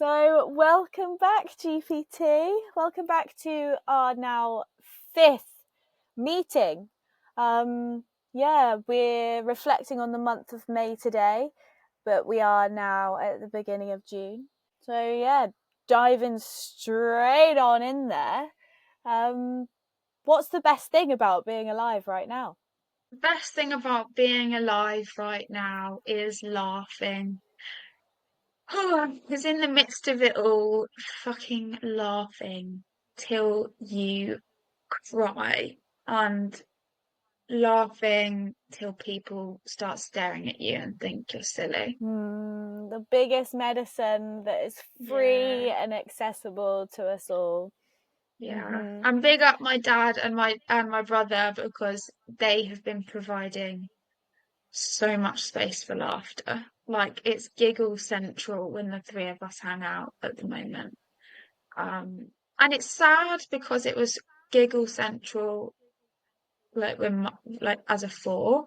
So, welcome back, GPT. Welcome back to our now 5th meeting. We're reflecting on the month of May today, but we are now at the beginning of June. So, diving straight on in there. What's the best thing about being alive right now? The best thing about being alive right now is laughing. Because in the midst of it all, fucking laughing till you cry and laughing till people start staring at you and think you're silly. The biggest medicine that is free Yeah, and accessible to us all. yeah. Mm-hmm. And big up my dad and my brother because they have been providing so much space for laughter. Like it's giggle central when the three of us hang out at the moment. And it's sad because it was giggle central like like as a four.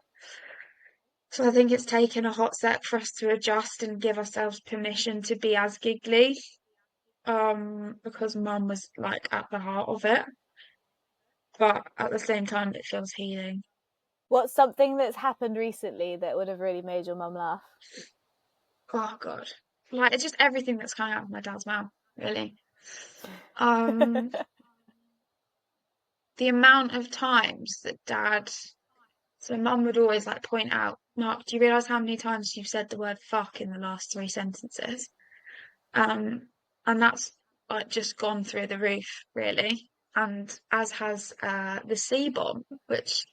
So I think it's taken a hot sec for us to adjust and give ourselves permission to be as giggly. Because mum was like at the heart of it. But at the same time it feels healing. What's something that's happened recently that would have really made your mum laugh? Oh God. Like it's just everything that's coming out of my dad's mouth, really. Um the amount of times that so mum would always like point out, Mark, do you realise how many times you've said the word fuck in the last three sentences? Um, and that's like just gone through the roof, really. And as has the C bomb, which,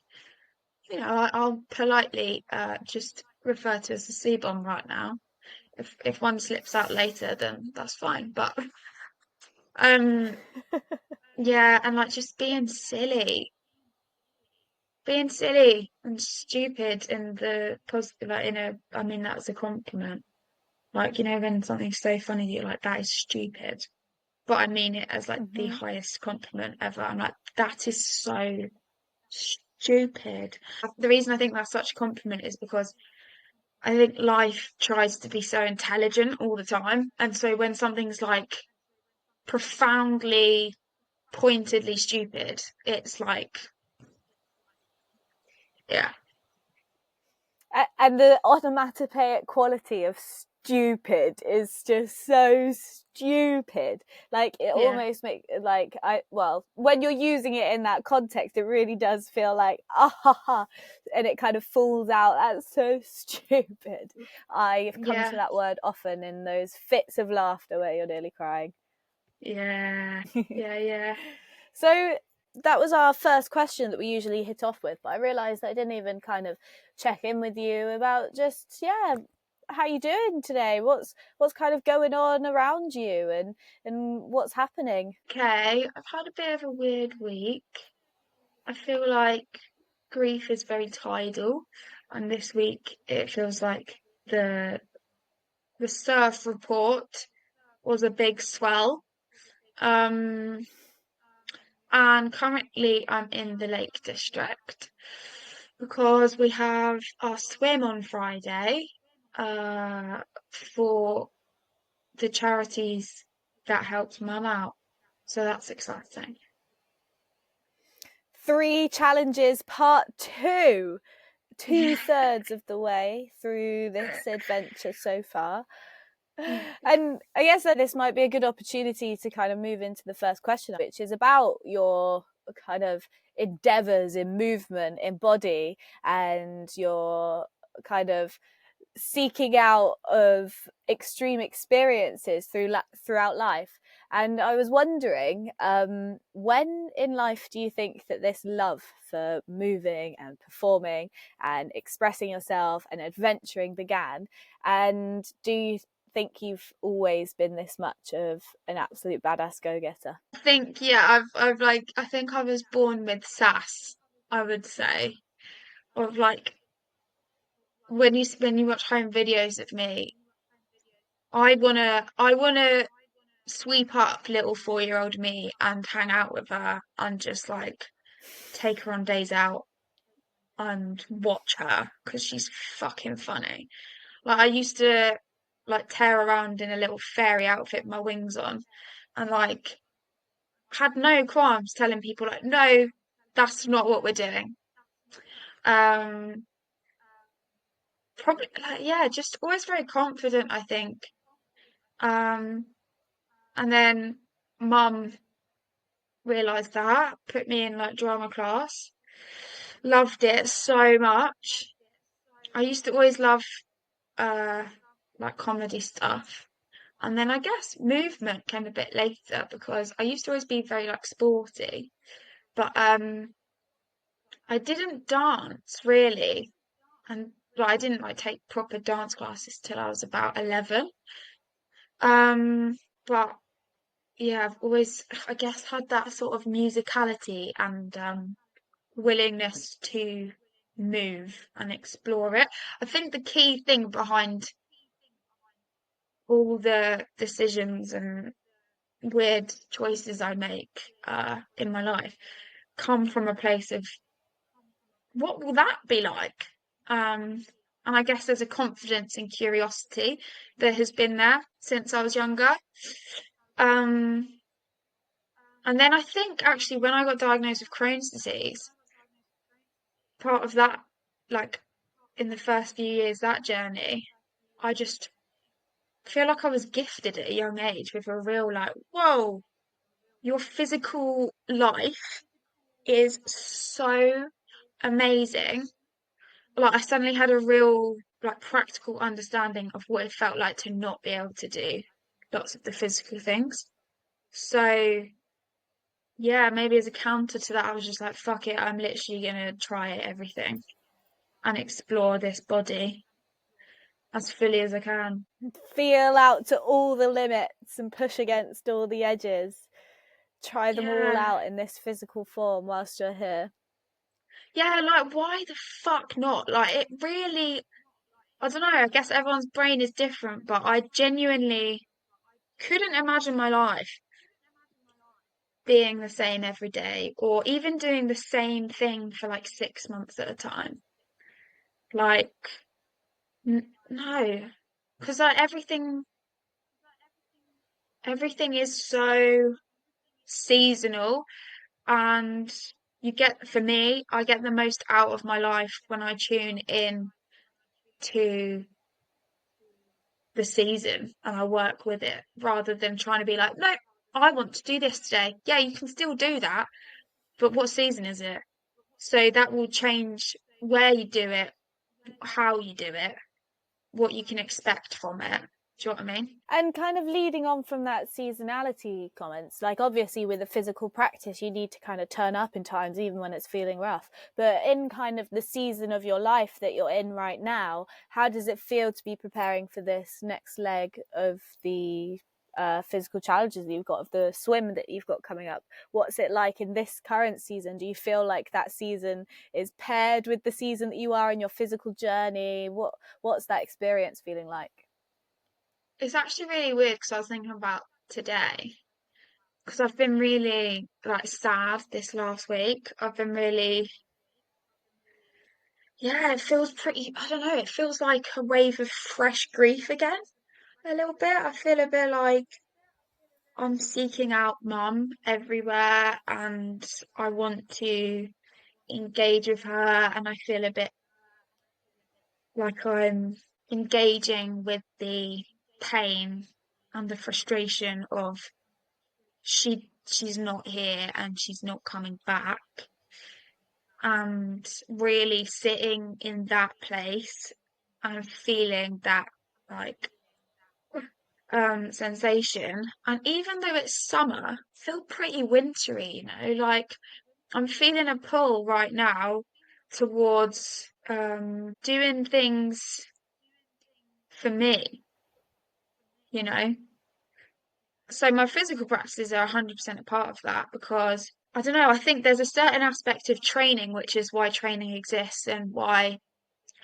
I'll politely just refer to as the C bomb right now. If one slips out later, then that's fine. But um, yeah, and like just being silly and stupid in the positive, like I mean, that's a compliment. Like, when something's so funny that you're like, that is stupid. But I mean it as like the Mm-hmm. highest compliment ever. I'm like, that is so stupid. The reason I think that's such a compliment is because I think life tries to be so intelligent all the time. And so when something's like profoundly, pointedly stupid, it's like, yeah, And the onomatopoeic quality of stupid is just so stupid. Like it yeah. almost makes when you're using it in that context, it really does feel like ah ha ha, and it kind of falls out. That's so stupid. I've come to Yeah, that word often in those fits of laughter where you're nearly crying. yeah, yeah, yeah. So that was our first question that we usually hit off with, but I realised that I didn't even kind of check in with you about just how you doing today? What's kind of going on around you and what's happening? Okay, I've had a bit of a weird week. I feel like grief is very tidal, and this week it feels like the surf report was a big swell. Um, and currently I'm in the Lake District because we have our swim on Friday, for the charities that helped Mum out. So that's exciting. 3 challenges part 2, 2/3 of the way through this adventure so far. And I guess that this might be a good opportunity to kind of move into the first question, which is about your kind of endeavors in movement, in body, and your kind of seeking out of extreme experiences throughout life. And I was wondering, when in life do you think that this love for moving and performing and expressing yourself and adventuring began? And do you think you've always been this much of an absolute badass go-getter? I think, yeah, I think I was born with sass, I would say, of like when you watch home videos of me, I wanna sweep up little 4-year-old me and hang out with her and just like take her on days out and watch her because she's fucking funny. Like I used to like tear around in a little fairy outfit with my wings on, and like had no qualms telling people like, no, that's not what we're doing. Um, Probably like yeah, just always very confident, I think. Um, and then mum realised that, put me in like drama class, loved it so much. I used to always love uh like comedy stuff. And then I guess movement came a bit later because I used to always be very like sporty, but I didn't dance really, and like I didn't like take proper dance classes till I was about 11. But yeah, I've always, I guess, had that sort of musicality and willingness to move and explore it. I think the key thing behind all the decisions and weird choices I make in my life come from a place of what will that be like? And I guess there's a confidence and curiosity that has been there since I was younger. Um, and then I think actually when I got diagnosed with Crohn's disease, part of that, like in the first few years, that journey, I just feel like I was gifted at a young age with a real like, whoa, your physical life is so amazing. Like I suddenly had a real like practical understanding of what it felt like to not be able to do lots of the physical things. So yeah, maybe as a counter to that, I was just like, fuck it, I'm literally gonna try everything and explore this body as fully as I can. Feel out to all the limits and push against all the edges. Try them all Yeah. out in this physical form whilst you're here. Yeah, like why the fuck not? Like it really, I don't know, I guess everyone's brain is different, but I genuinely couldn't imagine my life being the same every day or even doing the same thing for like 6 months at a time. Like, no, because like everything is so seasonal, and for me, I get the most out of my life when I tune in to the season and I work with it rather than trying to be like, no, I want to do this today. Yeah, you can still do that, but what season is it? So that will change where you do it, how you do it, what you can expect from it. Do you know what I mean? And kind of leading on from that seasonality comments, like obviously with a physical practice, you need to kind of turn up in times, even when it's feeling rough. But in kind of the season of your life that you're in right now, how does it feel to be preparing for this next leg of the physical challenges that you've got, of the swim that you've got coming up? What's it like in this current season? Do you feel like that season is paired with the season that you are in your physical journey? What's that experience feeling like? It's actually really weird because I was thinking about today because I've been really like sad this last week. I've been really, yeah, it feels pretty, I don't know, it feels like a wave of fresh grief again, a little bit. I feel a bit like I'm seeking out mum everywhere and I want to engage with her, and I feel a bit like I'm engaging with the pain and the frustration of she's not here and she's not coming back, and really sitting in that place and feeling that like sensation. And even though it's summer, I feel pretty wintry, like I'm feeling a pull right now towards doing things for me, you know. So my physical practices are 100% a part of that because I don't know, I think there's a certain aspect of training, which is why training exists and why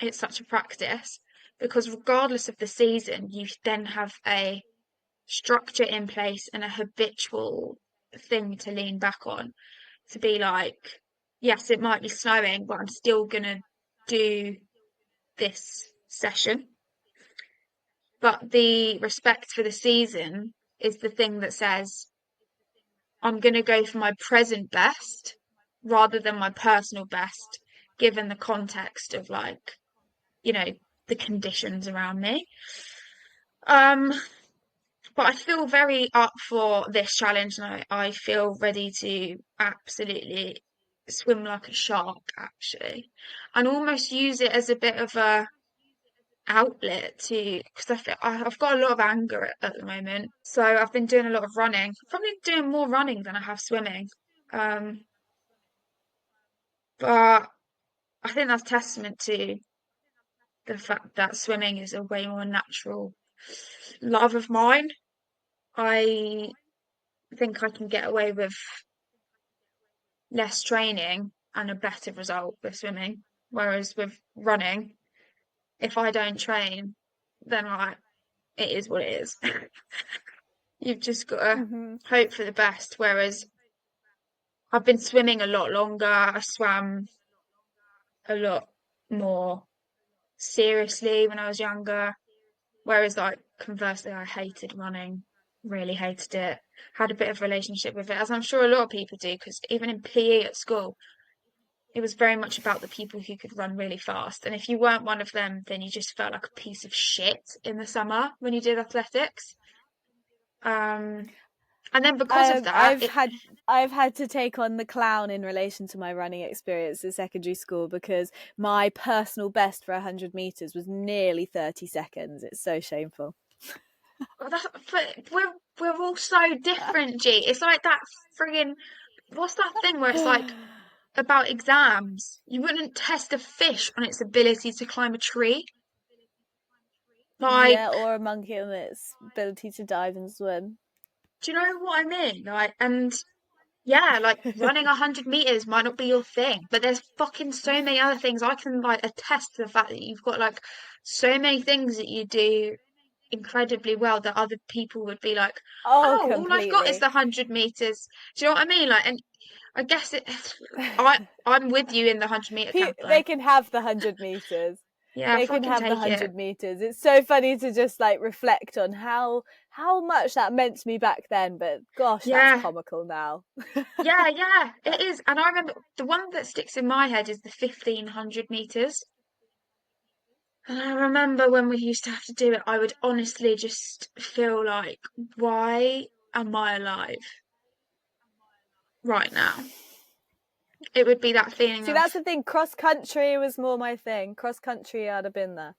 it's such a practice. Because regardless of the season, you then have a structure in place and a habitual thing to lean back on to be like, yes, it might be snowing, but I'm still gonna do this session. But the respect for the season is the thing that says I'm going to go for my present best rather than my personal best, given the context of like, you know, the conditions around me. Um, but I feel very up for this challenge, and I feel ready to absolutely swim like a shark, actually, and almost use it as a bit of a outlet to, because I've got a lot of anger at the moment, so I've been doing a lot of running. Probably doing more running than I have swimming. Um, but I think that's testament to the fact that swimming is a way more natural love of mine. I think I can get away with less training and a better result with swimming. Whereas with running, if I don't train, then like it is what it is. You've just got to Hmm. hope for the best. Whereas I've been swimming a lot longer. I swam a lot more seriously when I was younger. Whereas like conversely, I hated running, really hated it. Had a bit of a relationship with it, as I'm sure a lot of people do, because even in PE at school, it was very much about the people who could run really fast. And if you weren't one of them, then you just felt like a piece of shit in the summer when you did athletics. Um, and then because of Um, that, I've had I've had to take on the clown in relation to my running experience at secondary school because my personal best for 100 meters was nearly 30 seconds. It's so shameful. but we're all so different, G. It's like that friggin' what's that thing where it's like about exams? You wouldn't test a fish on its ability to climb a tree. Yeah, Like, or a monkey on its ability to dive and swim. do you know what I mean? Like, and yeah, like running 100 meters might not be your thing, but there's fucking so many other things. I can like attest to the fact that you've got like so many things that you do incredibly well that other people would be like, Oh, oh, all I've got is completely. the 100 meters. Do you know what I mean? Like, and I guess I'm with you in the 100 meter camp though. They can have the 100 meters. Yeah, They can fucking have the take it. 100 meters. It's so funny to just like reflect on how much that meant to me back then, but gosh, that's Yeah, comical now. yeah, it is. And I remember the one that sticks in my head is the 1500 meters. And I remember when we used to have to do it, I would honestly just feel like, why am I alive right now? It would be that feeling See, of, that's the thing. Cross country was more my thing. Cross country, I'd have been there.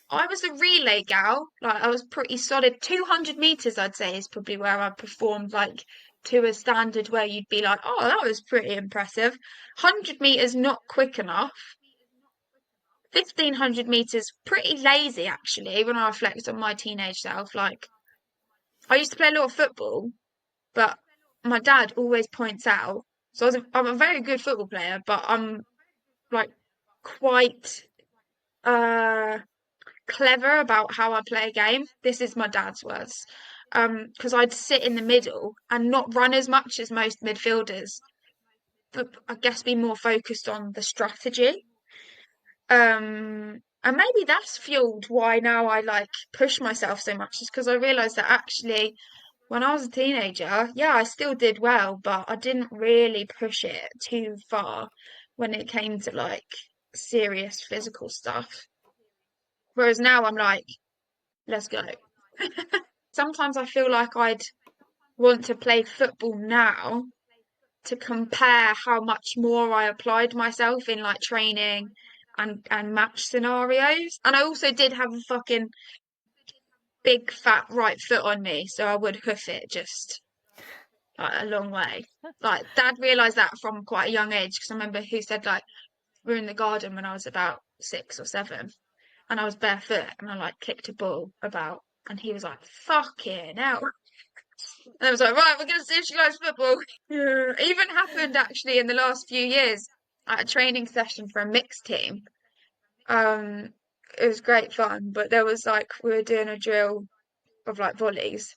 I was a relay gal, like I was pretty solid. 200 meters, I'd say, is probably where I performed like to a standard where you'd be like, oh, that was pretty impressive. 100 meters, not quick enough. 1500 meters, pretty lazy actually, when I reflect on my teenage self. Like, I used to play a lot of football, but my dad always points out, so I'm a very good football player, but I'm like quite uh clever about how I play a game. This is my dad's words. Because I'd sit in the middle and not run as much as most midfielders, but I guess be more focused on the strategy. And maybe that's fueled why now I like push myself so much, is because I realized that actually when I was a teenager, yeah, I still did well, but I didn't really push it too far when it came to like serious physical stuff. Whereas now I'm like, let's go. Sometimes I feel like I'd want to play football now to compare how much more I applied myself in like training and match scenarios. And I also did have a fucking big fat right foot on me, so I would hoof it just like a long way. Like dad realised that from quite a young age, because I remember he said like we were in the garden when I was about 6 or 7 and I was barefoot and I like kicked a ball about, and he was like, fucking hell. And I was like, right, we're gonna see if she likes football. Yeah. It even happened actually in the last few years at a training session for a mixed team. Um, it was great fun, but there was like we were doing a drill of like volleys.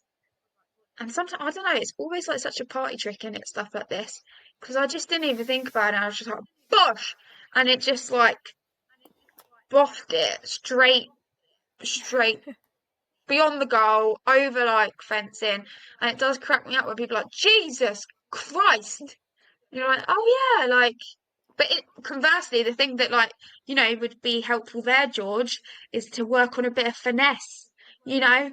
And sometimes I don't know, it's always like such a party trick in it, stuff like this. Because I just didn't even think about it. I was just like, bosh! And it just like boffed it straight beyond the goal, over like fencing, and it does crack me up when people are like, Jesus Christ. You're like, oh yeah, like, but conversely, the thing that like, would be helpful there, George, is to work on a bit of finesse, you know,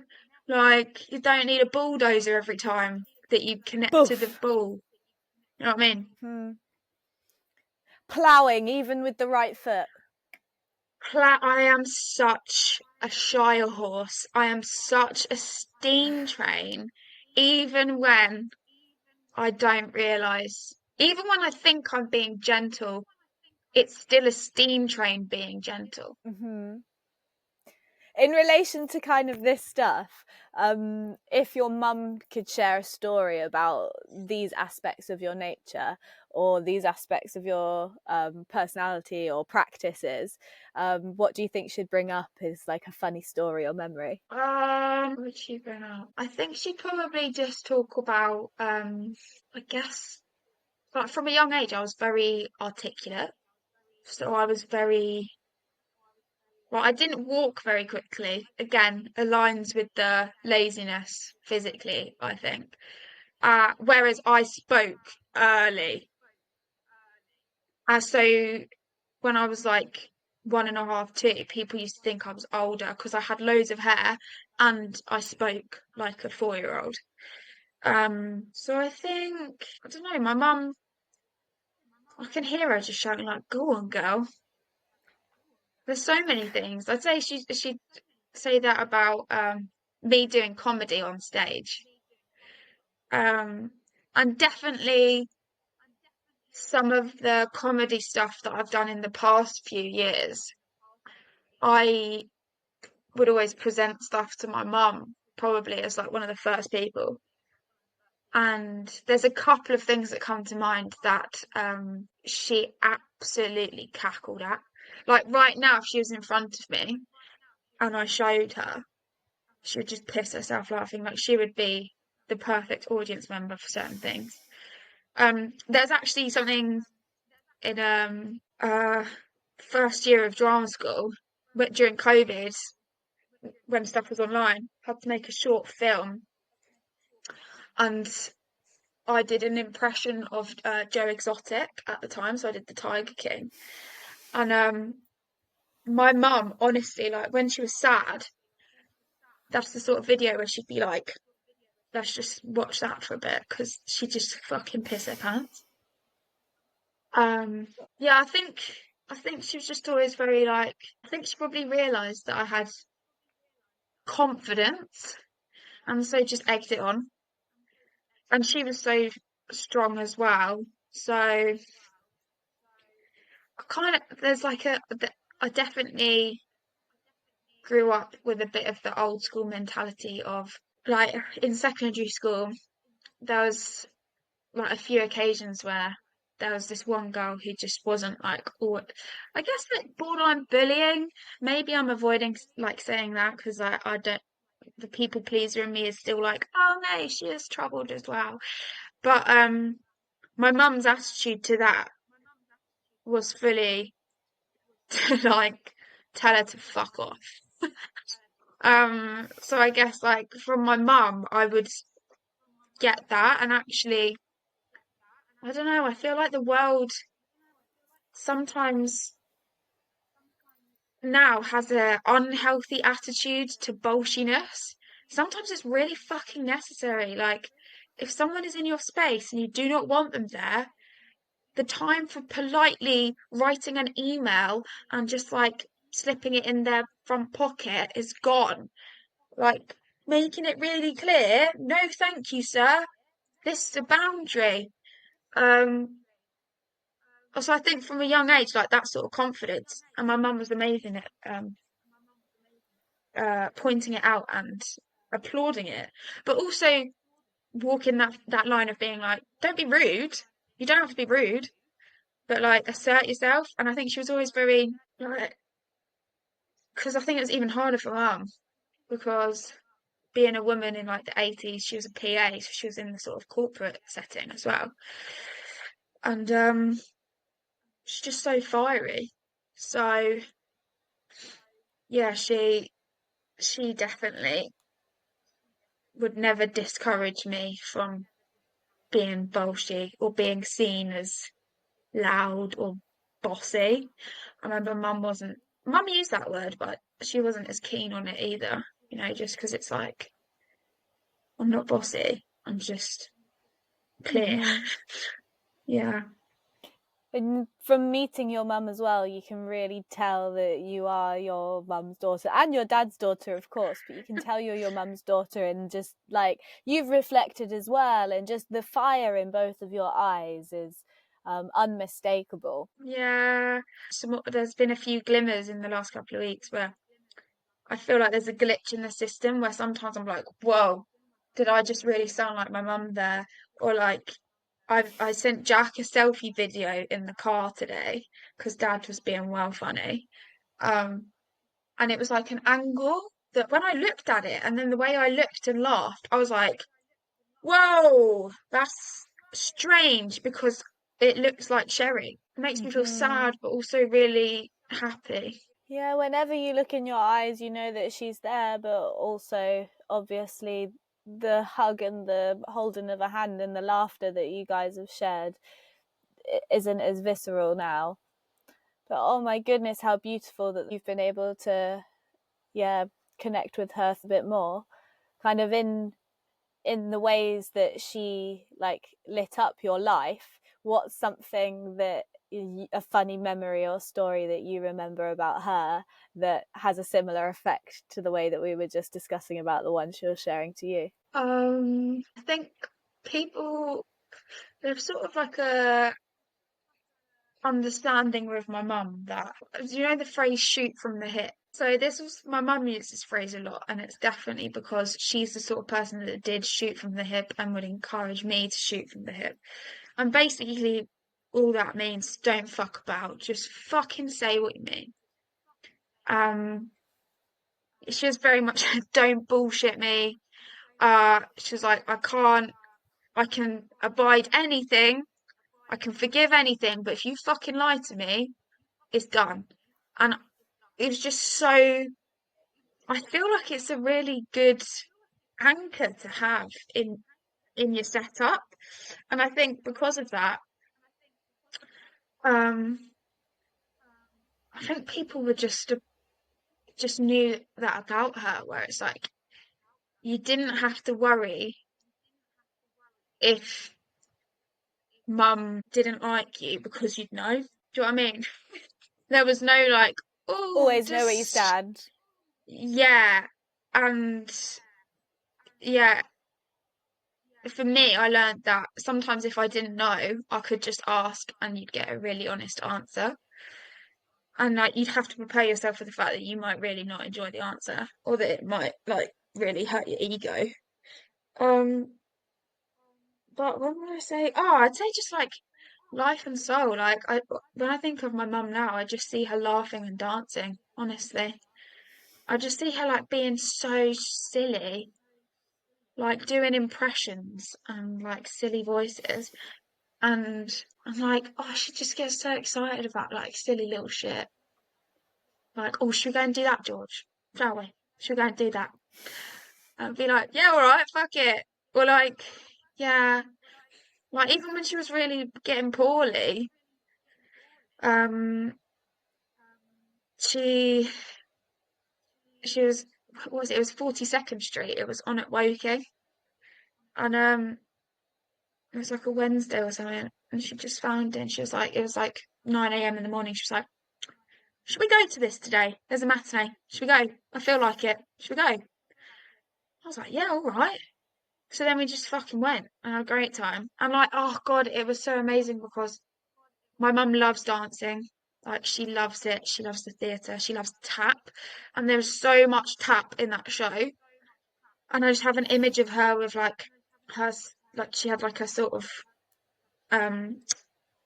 like you don't need a bulldozer every time that you connect to the Boof. ball. You know what I mean? Ploughing, even with the right foot. I am such a Shire horse. I am such a steam train, even when I don't realise. Even when I think I'm being gentle, it's still a steam train being gentle. Mm-hmm. In relation to kind of this stuff, if your mum could share a story about these aspects of your nature or these aspects of your personality or practices, what do you think she'd bring up as like a funny story or memory? What would she bring up? I think she'd probably just talk about, I guess, like from a young age, I was very articulate. So I was very, well, I didn't walk very quickly. Again, aligns with the laziness physically, I think. Whereas I spoke early. So when I was like 1.5, 2, people used to think I was older because I had loads of hair and I spoke like a 4-year-old. So I think, I don't know, my mum, I can hear her just shouting like, "Go on, girl." There's so many things. I'd say she'd say that about me doing comedy on stage. Um, and definitely some of the comedy stuff that I've done in the past few years. I would always present stuff to my mum, probably as like one of the first people. And there's a couple of things that come to mind that she absolutely cackled at. Like right now, if she was in front of me and I showed her, she would just piss herself laughing. Like she would be the perfect audience member for certain things. There's actually something in first year of drama school during COVID when stuff was online, had to make a short film, and I did an impression of Joe Exotic at the time, so I did the Tiger King. And my mum, honestly, like when she was sad, that's the sort of video where she'd be like, "Let's just watch that for a bit," because she just fucking piss her pants. Um, yeah, I think she was just always very like. I think she probably realised that I had confidence, and so just egged it on. And she was so strong as well. So I kind of there's like I definitely grew up with a bit of the old school mentality of like in secondary school there was like a few occasions where there was this one girl who just wasn't like all I guess like borderline bullying. Maybe I'm avoiding like saying that because I don't the people pleaser in me is still like, oh no, she is troubled as well. But my mum's attitude to that was fully to like tell her to fuck off. So I guess like from my mum, I would get that, and actually, I don't know, I feel like the world sometimes now has a unhealthy attitude to bolshiness. Sometimes it's really fucking necessary. Like, if someone is in your space and you do not want them there, the time for politely writing an email and just like slipping it in their front pocket is gone. Like making it really clear, no, thank you, sir. This is a boundary. Um, so I think from a young age, like that sort of confidence, and my mum was amazing at pointing it out and applauding it, but also walking that line of being like, don't be rude. You don't have to be rude, but like assert yourself. And I think she was always very like, because I think it was even harder for mum because being a woman in like the 80s, she was a PA, so she was in the sort of corporate setting as well. And she's just so fiery. So yeah, she definitely. would never discourage me from being bolshy or being seen as loud or bossy. I remember mum used that word, but she wasn't as keen on it either, just because it's like, I'm not bossy, I'm just clear. Mm-hmm. Yeah. And from meeting your mum as well, you can really tell that you are your mum's daughter and your dad's daughter, of course, but you can tell you're your mum's daughter, and just like you've reflected as well, and just the fire in both of your eyes is unmistakable. Yeah. There's been a few glimmers in the last couple of weeks where I feel like there's a glitch in the system where sometimes I'm like, whoa, did I just really sound like my mum there? Or like, I sent Jack a selfie video in the car today because Dad was being well funny. Um, and it was like an angle that when I looked at it and then the way I looked and laughed, I was like, whoa, that's strange because it looks like Sherri. It makes me feel Mm-hmm. sad, but also really happy. Yeah, whenever you look in your eyes, you know that she's there, but also obviously the hug and the holding of a hand and the laughter that you guys have shared isn't as visceral now. But oh my goodness, how beautiful that you've been able to, yeah, connect with her a bit more, kind of in the ways that she like lit up your life. What's something that a funny memory or story that you remember about her that has a similar effect to the way that we were just discussing about the one she was sharing to you? I think people there's sort of like a understanding with my mum that do you know the phrase shoot from the hip? So this was my mum used this phrase a lot, and it's definitely because she's the sort of person that did shoot from the hip and would encourage me to shoot from the hip. And basically all that means don't fuck about, just fucking say what you mean. Um, she was very much don't bullshit me. She was like, I can abide anything, I can forgive anything, but if you fucking lie to me, it's done. And it was just so, I feel like it's a really good anchor to have in your setup. And I think because of that, um, I think people were just knew that about her, where it's like you didn't have to worry if mum didn't like you because you'd know. Do you know what I mean? There was no like, oh, Always know where you just stand. yeah. And yeah, for me, I learned that sometimes if I didn't know, I could just ask and you'd get a really honest answer. And like you'd have to prepare yourself for the fact that you might really not enjoy the answer or that it might like really hurt your ego. Um, but what would I say? Oh, I'd say just like life and soul. Like I when I think of my mum now, I just see her laughing and dancing, honestly. I just see her like being so silly, like doing impressions and like silly voices. And I'm like, oh, she just gets so excited about like silly little shit. Like, oh, should we go and do that, George? Shall we? Should we go and do that? And be like, yeah, all right, fuck it. Or like, yeah, like even when she was really getting poorly, um, she she was what was it? It was 42nd Street. It was on at Woking, and it was like a Wednesday or something. And she just found it. And she was like, it was like 9 a.m. in the morning. She was like, should we go to this today? There's a matinee. Should we go? I feel like it. Should we go? I was like, yeah, all right. So then we just fucking went and had a great time. And like, oh God, it was so amazing because my mum loves dancing. Like she loves it. She loves the theatre. She loves tap. And there was so much tap in that show. And I just have an image of her with like her, like she had like a sort of, um,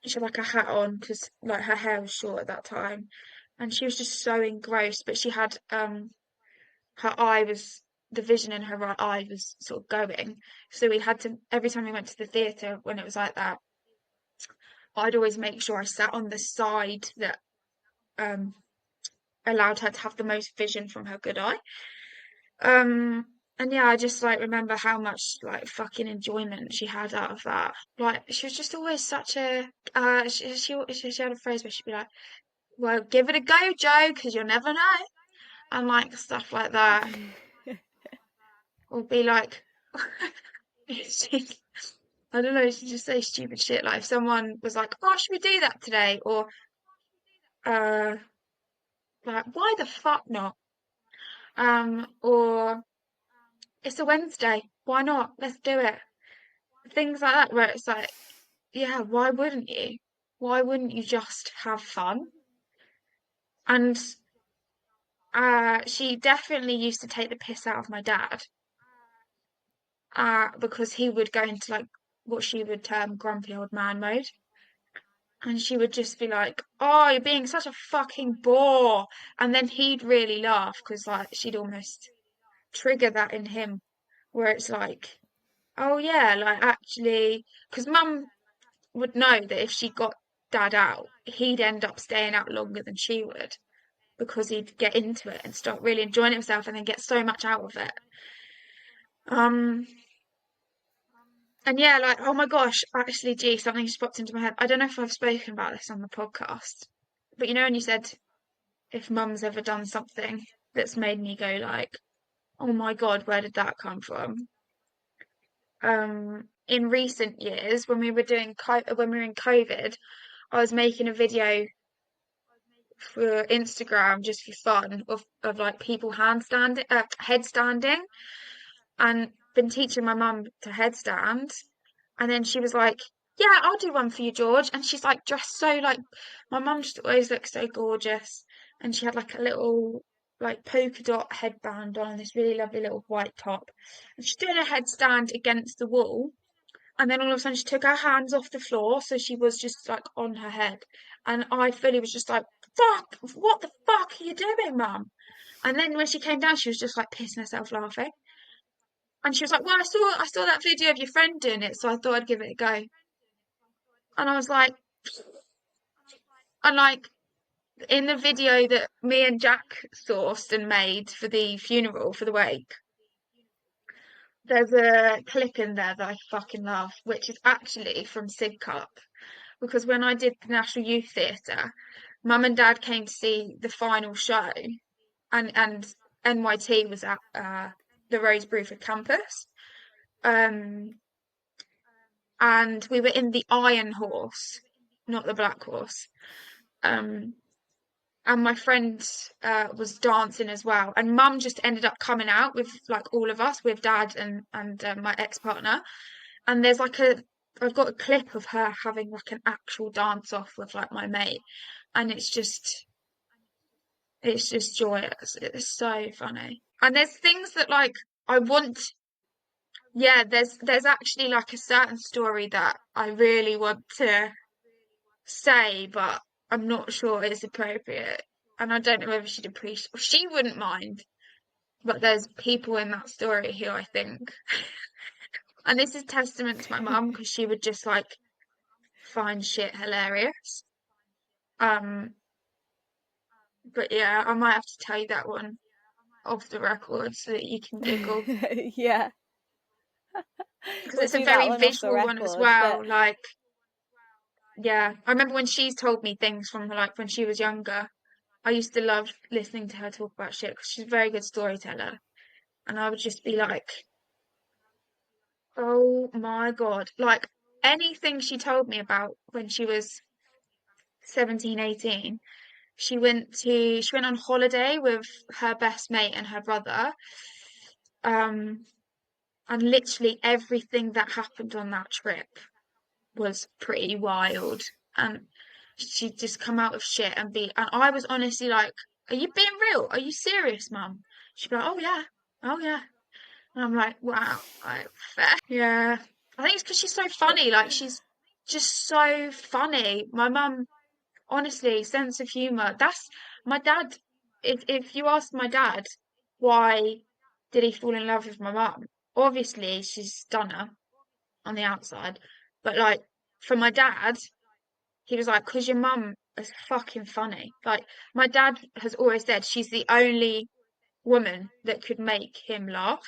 she had like a hat on because like her hair was short at that time. And she was just so engrossed, but she had, her eye was the vision in her right eye was sort of going. So we had to every time we went to the theatre when it was like that, I'd always make sure I sat on the side that um allowed her to have the most vision from her good eye. Um And yeah, I just like remember how much like fucking enjoyment she had out of that. Like she was just always such a she had a phrase where she'd be like, "Well, give it a go, Joe, because you'll never know," and like stuff like that. Or be like, she, I don't know, she just say stupid shit. Like if someone was like, "Oh, should we do that today?" Or uh, like, "Why the fuck not?" Or "It's a Wednesday, why not? Let's do it." Things like that, where it's like, yeah, why wouldn't you? Why wouldn't you just have fun? And she definitely used to take the piss out of my dad, because he would go into like what she would term grumpy old man mode. And she would just be like, "Oh, you're being such a fucking bore." And then he'd really laugh because like she'd almost trigger that in him, where it's like, "Oh yeah, like actually," because mum would know that if she got dad out, he'd end up staying out longer than she would because he'd get into it and start really enjoying himself and then get so much out of it. Um, and yeah, like, oh my gosh, actually, gee, something just popped into my head. I don't know if I've spoken about this on the podcast, but you know, when you said if mum's ever done something that's made me go like, oh my God, where did that come from? In recent years, when we were when we were in COVID, I was making a video for Instagram just for fun of like people headstanding, and been teaching my mum to headstand. And then she was like, "Yeah, I'll do one for you, George." And she's like dressed so like my mum just always looks so gorgeous. And she had like a little like polka dot headband on and this really lovely little white top. And she's doing a headstand against the wall. And then all of a sudden she took her hands off the floor, so she was just like on her head. And I fully was just like, "Fuck, what the fuck are you doing, mum?" And then when she came down, she was just like pissing herself laughing. And she was like, "Well, I saw that video of your friend doing it, so I thought I'd give it a go." And I was like, and like in the video that me and Jack sourced and made for the funeral for the wake, there's a clip in there that I fucking love, which is actually from Sidcup. Because when I did the National Youth Theatre, Mum and Dad came to see the final show, and NYT was at the Rose Bruford campus. Um, and we were in the Iron Horse, not the Black Horse. Um, and my friend was dancing as well, and Mum just ended up coming out with like all of us, with Dad and my ex-partner. And there's like I've got a clip of her having like an actual dance off with like my mate, and it's just joyous. It's so funny. And there's things that like I want. Yeah, there's actually like a certain story that I really want to say, but I'm not sure it's appropriate. And I don't know whether she'd appreciate, she wouldn't mind, but there's people in that story who I think, and this is testament to my mum because she would just like find shit hilarious. Um, but yeah, I might have to tell you that one off the record so that you can giggle Yeah, because we'll it's a do that very one off the visual one as record. But well. Like, yeah, I remember when she's told me things from like when she was younger. I used to love listening to her talk about shit because she's a very good storyteller. And I would just be like, oh my God. Like anything she told me about when she was 17, 18, she went on holiday with her best mate and her brother. Um, and literally everything that happened on that trip was pretty wild. And she'd just come out of shit and I was honestly like, "Are you being real? Are you serious, mum?" She'd be like, "Oh yeah, oh yeah." And I'm like, wow, like, fair. Yeah. I think it's because she's so funny. Like, she's just so funny. My mum, honestly, sense of humor. That's my dad. If you ask my dad why did he fall in love with my mum, obviously she's a stunner on the outside. But like, for my dad, he was like, "'Cause your mum is fucking funny." Like, my dad has always said she's the only woman that could make him laugh.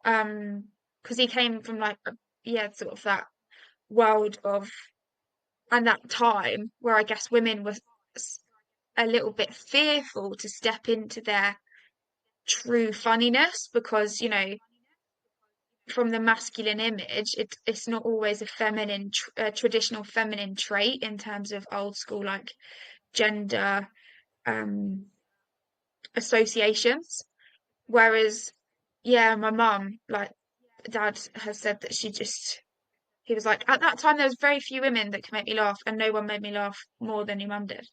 because he came from like sort of that world of and that time where I guess women were a little bit fearful to step into their true funniness because from the masculine image it's not always a feminine traditional feminine trait in terms of old school like gender um associations. Whereas, yeah, my mum, like dad has said that he was like, at that time there was very few women that could make me laugh, and no one made me laugh more than your mum did.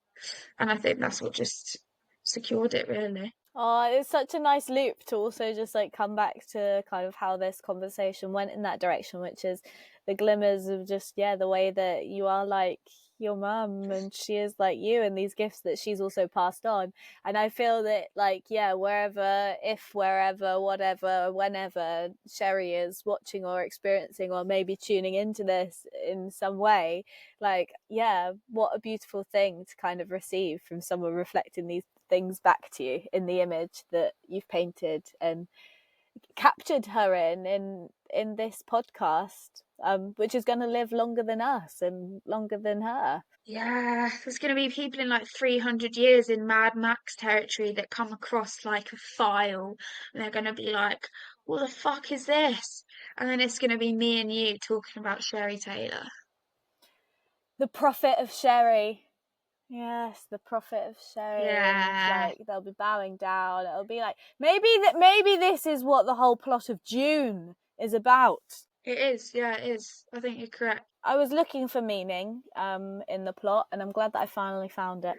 And I think that's what just secured it, really. Oh, it's such a nice loop to also just like come back to kind of how this conversation went in that direction, which is the glimmers of just, yeah, the way that you are like your mum and she is like you, and these gifts that she's also passed on. And I feel that, like, yeah, wherever, whatever, whenever Sherri is watching or experiencing or maybe tuning into this in some way, like, yeah, what a beautiful thing to kind of receive from someone reflecting these things back to you in the image that you've painted and captured her in this podcast, which is going to live longer than us and longer than her. Yeah, there's going to be people in like 300 years in Mad Max territory that come across like a file and they're going to be like, what the fuck is this? And then it's going to be me and you talking about Sherri Taylor. The prophet of Sherri. Yes, the prophet of Sherri, and Yeah, like they'll be bowing down. It'll be like maybe this is what the whole plot of June is about. it is. Yeah, it is. I think you're correct. I was looking for meaning in the plot, and I'm glad that I finally found it.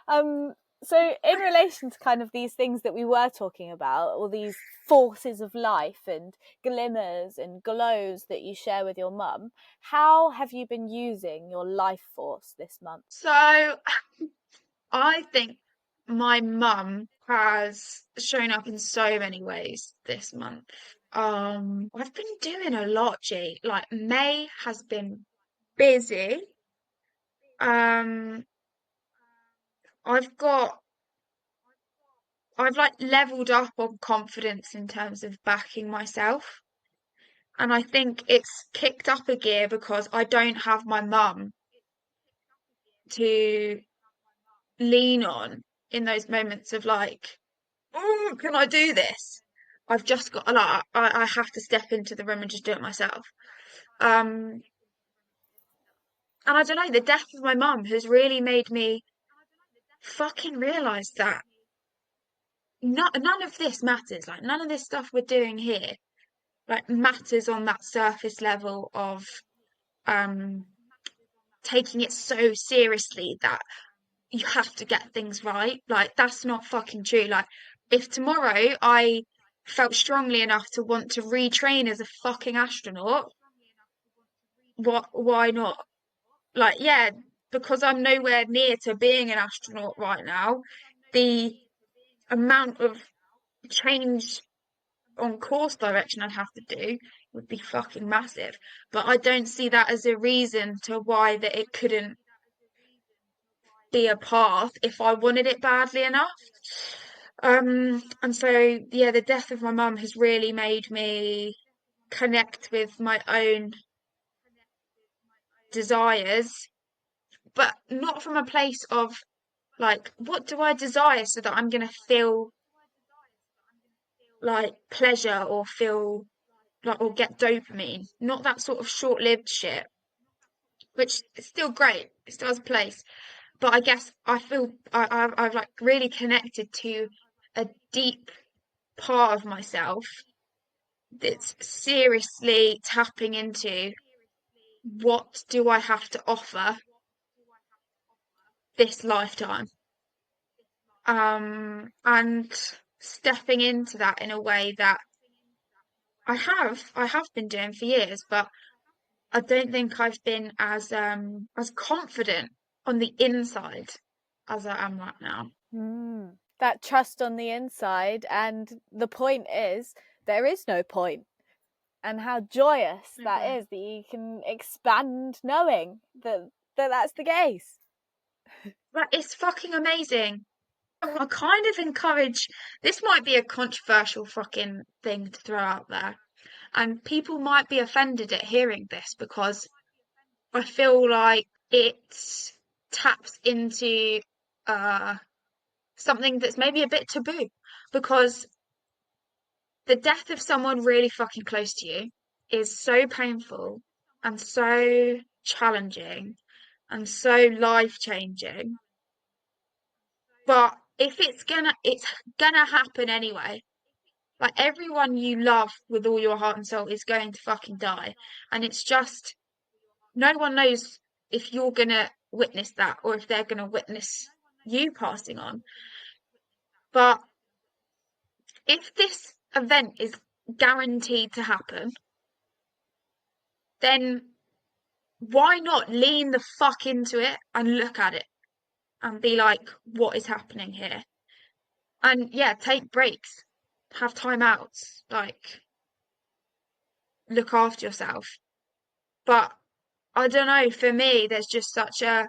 Um, so, in relation to kind of these things that we were talking about, all these forces of life and glimmers and glows that you share with your mum, how have you been using your life force this month? So I think my mum has shown up in so many ways this month. I've been doing a lot, G. Like May has been busy. Um, I've got I've like leveled up on confidence in terms of backing myself. And I think it's kicked up a gear because I don't have my mum to lean on in those moments of like, oh, can I do this? I've just got like I have to step into the room and just do it myself. Um, and I don't know, the death of my mum has really made me fucking realize that none of this matters. Like none of this stuff we're doing here like matters on that surface level of um taking it so seriously that you have to get things right. Like that's not fucking true. Like if tomorrow I felt strongly enough to want to retrain as a fucking astronaut, why not? Like yeah, because I'm nowhere near to being an astronaut right now, the amount of change on course direction I'd have to do would be fucking massive. But I don't see that as a reason to why that it couldn't be a path if I wanted it badly enough. And so yeah, the death of my mum has really made me connect with my own desires, but not from a place of like, what do I desire so that I'm gonna feel like pleasure or feel like or get dopamine. Not that sort of short-lived shit, which is still great. It still has a place. But I guess I feel I've like really connected to a deep part of myself that's seriously tapping into what do I have to offer this lifetime? And stepping into that in a way that I have been doing for years, but I don't think I've been as confident on the inside as I am right now. That trust on the inside, and the point is, there is no point. And how joyous that Yeah. is that you can expand knowing that that's the case. That is fucking amazing. I kind of encourage, this might be a controversial fucking thing to throw out there, and people might be offended at hearing this because I feel like it taps into something that's maybe a bit taboo, because the death of someone really fucking close to you is so painful and so challenging and so life changing. But if it's gonna happen anyway. Like everyone you love with all your heart and soul is going to fucking die. And it's just no one knows if you're gonna witness that or if they're gonna witness you passing on. But if this event is guaranteed to happen, then why not lean the fuck into it and look at it and be like, what is happening here? And yeah, take breaks, have time outs, like look after yourself. But I don't know, for me, there's just such a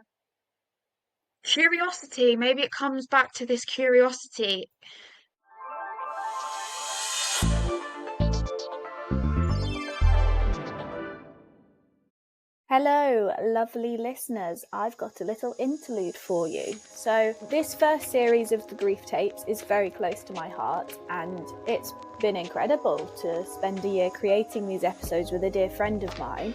curiosity. Maybe it comes back to this curiosity. Hello, lovely listeners. I've got a little interlude for you. So, this first series of the Grief Tapes is very close to my heart, and it's been incredible to spend a year creating these episodes with a dear friend of mine.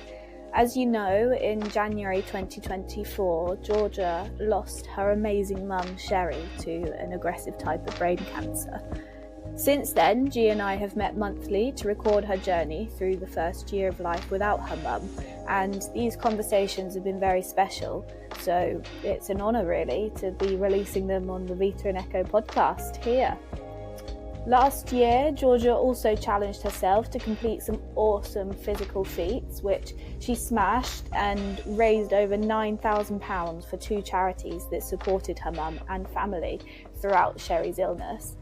As you know, in January 2024, Georgia lost her amazing mum, Sherri, to an aggressive type of brain cancer. Since then, G and I have met monthly to record her journey through the first year of life without her mum, and these conversations have been very special, so it's an honour really to be releasing them on the Vita and Echo podcast here. Last year, Georgia also challenged herself to complete some awesome physical feats, which she smashed and raised over £9,000 for two charities that supported her mum and family throughout Sherri's illness.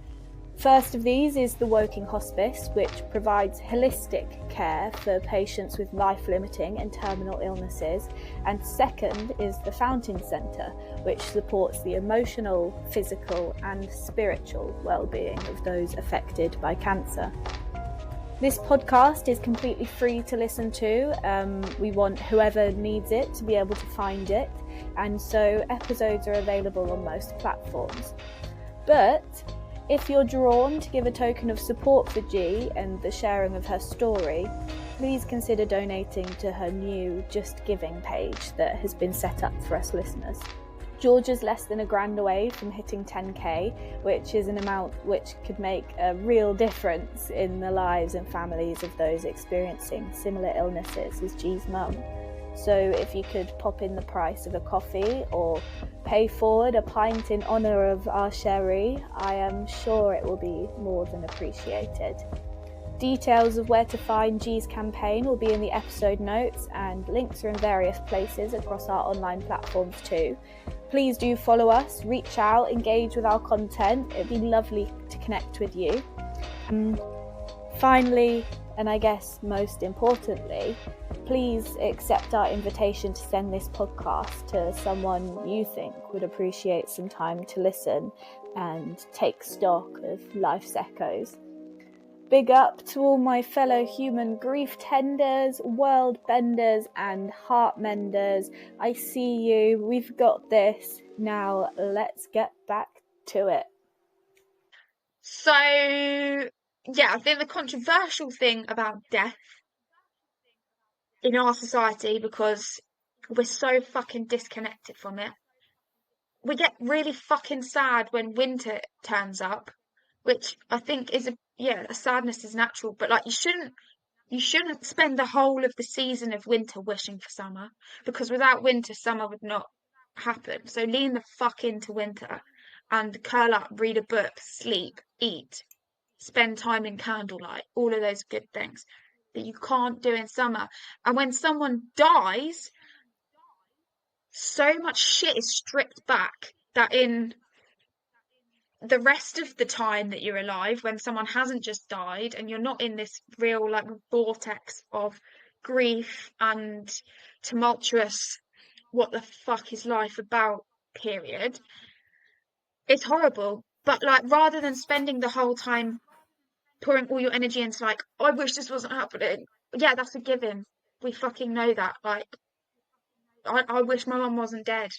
First of these is the Woking Hospice, which provides holistic care for patients with life-limiting and terminal illnesses. And second is the Fountain Centre, which supports the emotional, physical and spiritual well-being of those affected by cancer. This podcast is completely free to listen to. We want whoever needs it to be able to find it, and so episodes are available on most platforms. But if you're drawn to give a token of support for G and the sharing of her story, please consider donating to her new Just Giving page that has been set up for us listeners. Georgia's less than £1,000 away from hitting 10k, which is an amount which could make a real difference in the lives and families of those experiencing similar illnesses as G's mum. So if you could pop in the price of a coffee or pay forward a pint in honour of our Sherri, I am sure it will be more than appreciated. Details of where to find G's campaign will be in the episode notes, and links are in various places across our online platforms too. Please do follow us, reach out, engage with our content. It'd be lovely to connect with you. Finally, and I guess most importantly, please accept our invitation to send this podcast to someone you think would appreciate some time to listen and take stock of life's echoes. Big up to all my fellow human grief tenders, world benders and heart menders. I see you. We've got this. Now let's get back to it. So, yeah, I think the controversial thing about death in our society, because we're so fucking disconnected from it, we get really fucking sad when winter turns up, which I think is a sadness is natural, but like you shouldn't spend the whole of the season of winter wishing for summer, because without winter, summer would not happen. So lean the fuck into winter and curl up, read a book, sleep, eat, spend time in candlelight, all of those good things that you can't do in summer. And when someone dies, so much shit is stripped back that in the rest of the time that you're alive, when someone hasn't just died and you're not in this real like vortex of grief and tumultuous what the fuck is life about period, it's horrible. But like, rather than spending the whole time pouring all your energy into like, oh, I wish this wasn't happening. Yeah, that's a given. We fucking know that. Like, I wish my mum wasn't dead.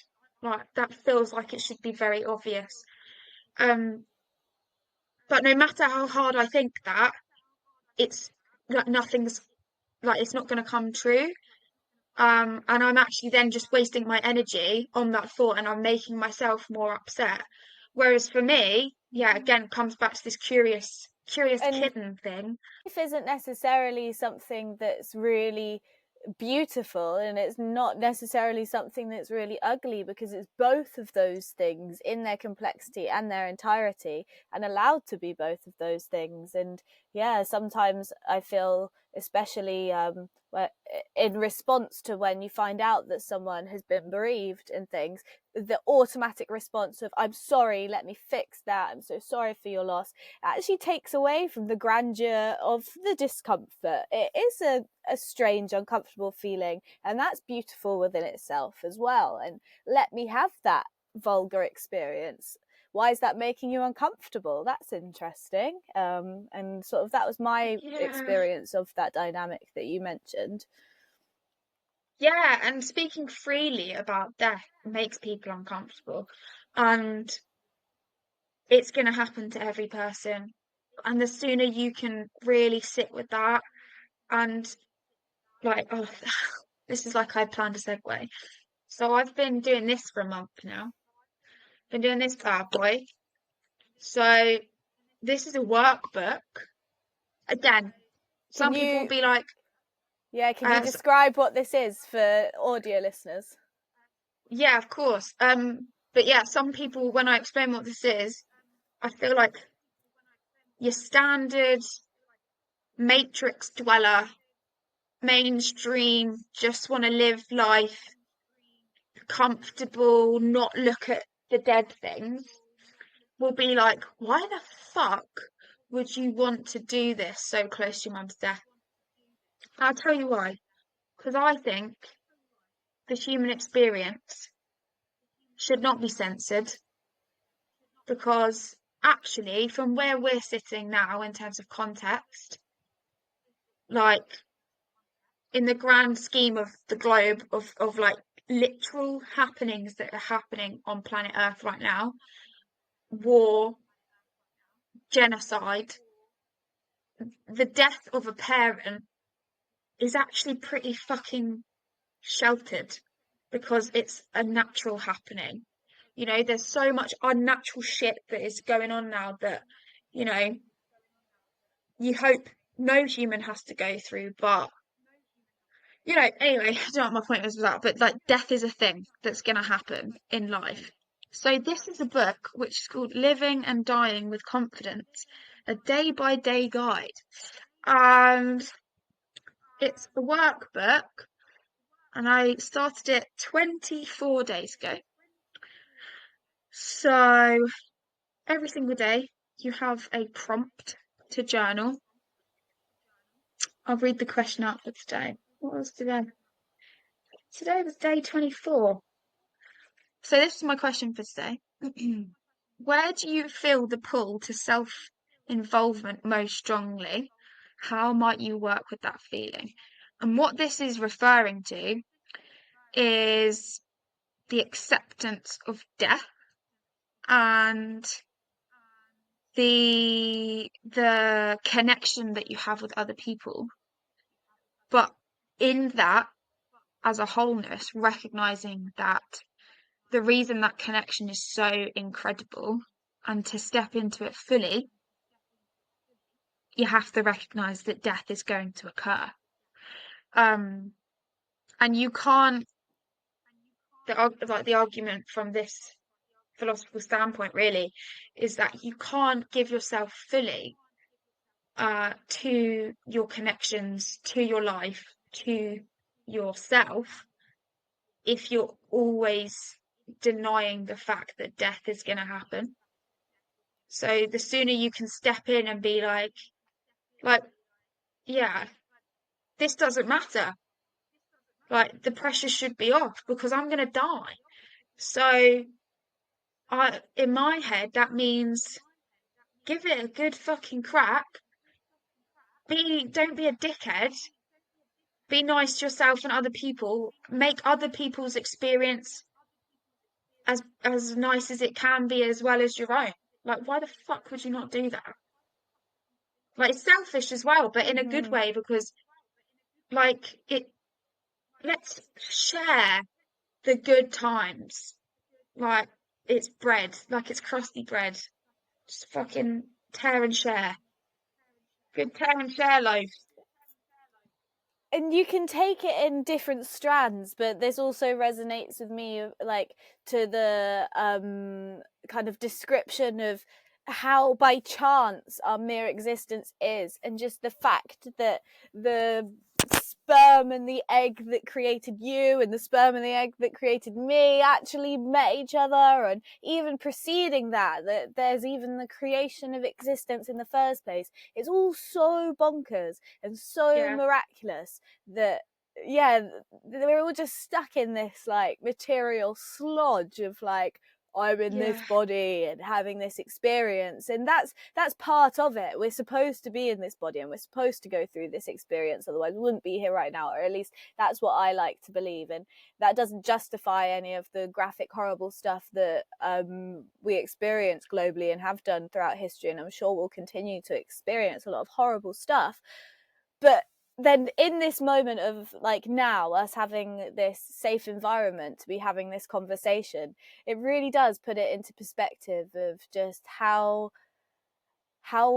Like, that feels like it should be very obvious. Um, but no matter how hard I think that, it's like nothing's like it's not going to come true. And I'm actually then just wasting my energy on that thought and I'm making myself more upset. Whereas for me, yeah, again, comes back to this curious And kitten thing. life isn't necessarily something that's really beautiful, and it's not necessarily something that's really ugly, because it's both of those things in their complexity and their entirety, and allowed to be both of those things. And yeah, sometimes I feel, especially in response to when you find out that someone has been bereaved and things, the automatic response of "I'm sorry, let me fix that, I'm so sorry for your loss," actually takes away from the grandeur of the discomfort. It is a strange, uncomfortable feeling, and that's beautiful within itself as well. And let me have that vulgar experience. Why is that making you uncomfortable? That's interesting. And sort of that was my Yeah. experience of that dynamic that you mentioned. Yeah, and speaking freely about death makes people uncomfortable. And it's going to happen to every person. And the sooner you can really sit with that and like, oh, this is like I planned a segue. So I've been doing this for a month now. Been doing this bad boy. So this is a workbook. Again, Can some people will you, be like, yeah, can you uh, describe what this is for audio listeners? yeah, of course. But yeah, some people, when I explain what this is, I feel like your standard matrix dweller, mainstream, just want to live life comfortable, not look at the dead things, will be like, why the fuck would you want to do this so close to your mum's death? I'll tell you why. Because I think the human experience should not be censored. Because actually, from where we're sitting now in terms of context, like in the grand scheme of the globe of like literal happenings that are happening on planet Earth right now, war, genocide, the death of a parent is actually pretty fucking sheltered because it's a natural happening. You know, there's so much unnatural shit that is going on now that, you know, you hope no human has to go through, but you know, anyway, I don't know what my point was with that, but like death is a thing that's gonna happen in life. So this is a book which is called Living and Dying with Confidence, a day by day guide. And it's a workbook, and I started it 24 days ago. So every single day you have a prompt to journal. I'll read the question out for today. What was today? Today was day 24. So this is my question for today. Where do you feel the pull to self-involvement most strongly? How might you work with that feeling? And what this is referring to is the acceptance of death and the connection that you have with other people. But in that, as a wholeness, recognizing that the reason that connection is so incredible and to step into it fully, you have to recognize that death is going to occur. Um, and you can't, the argument from this philosophical standpoint really is that you can't give yourself fully to your connections, to your life, to yourself if you're always denying the fact that death is going to happen. So the sooner you can step in and be like, yeah, this doesn't matter. Like the pressure should be off because I'm gonna die. So in my head, that means give it a good fucking crack. Don't be a dickhead. Be nice to yourself and other people. Make other people's experience as nice as it can be, as well as your own. Like, why the fuck would you not do that? Like, it's selfish as well, but in a good Mm-hmm. way, because like it let's share the good times. Like, it's bread, like it's crusty bread. Just fucking tear and share. Good tear and share loaves. And you can take it in different strands, but this also resonates with me, like, to the kind of description of how by chance our mere existence is, and just the fact that the sperm and the egg that created you and the sperm and the egg that created me actually met each other, and even preceding that, that there's even the creation of existence in the first place. It's all so bonkers and so Yeah, miraculous that, yeah, we're all just stuck in this like material slodge of like, I'm in this yeah, body and having this experience, and that's part of it. We're supposed to be in this body and we're supposed to go through this experience, otherwise we wouldn't be here right now, or at least that's what I like to believe. And that doesn't justify any of the graphic horrible stuff that we experience globally and have done throughout history, and I'm sure we'll continue to experience a lot of horrible stuff. But then in this moment of like now us having this safe environment to be having this conversation, it really does put it into perspective of just how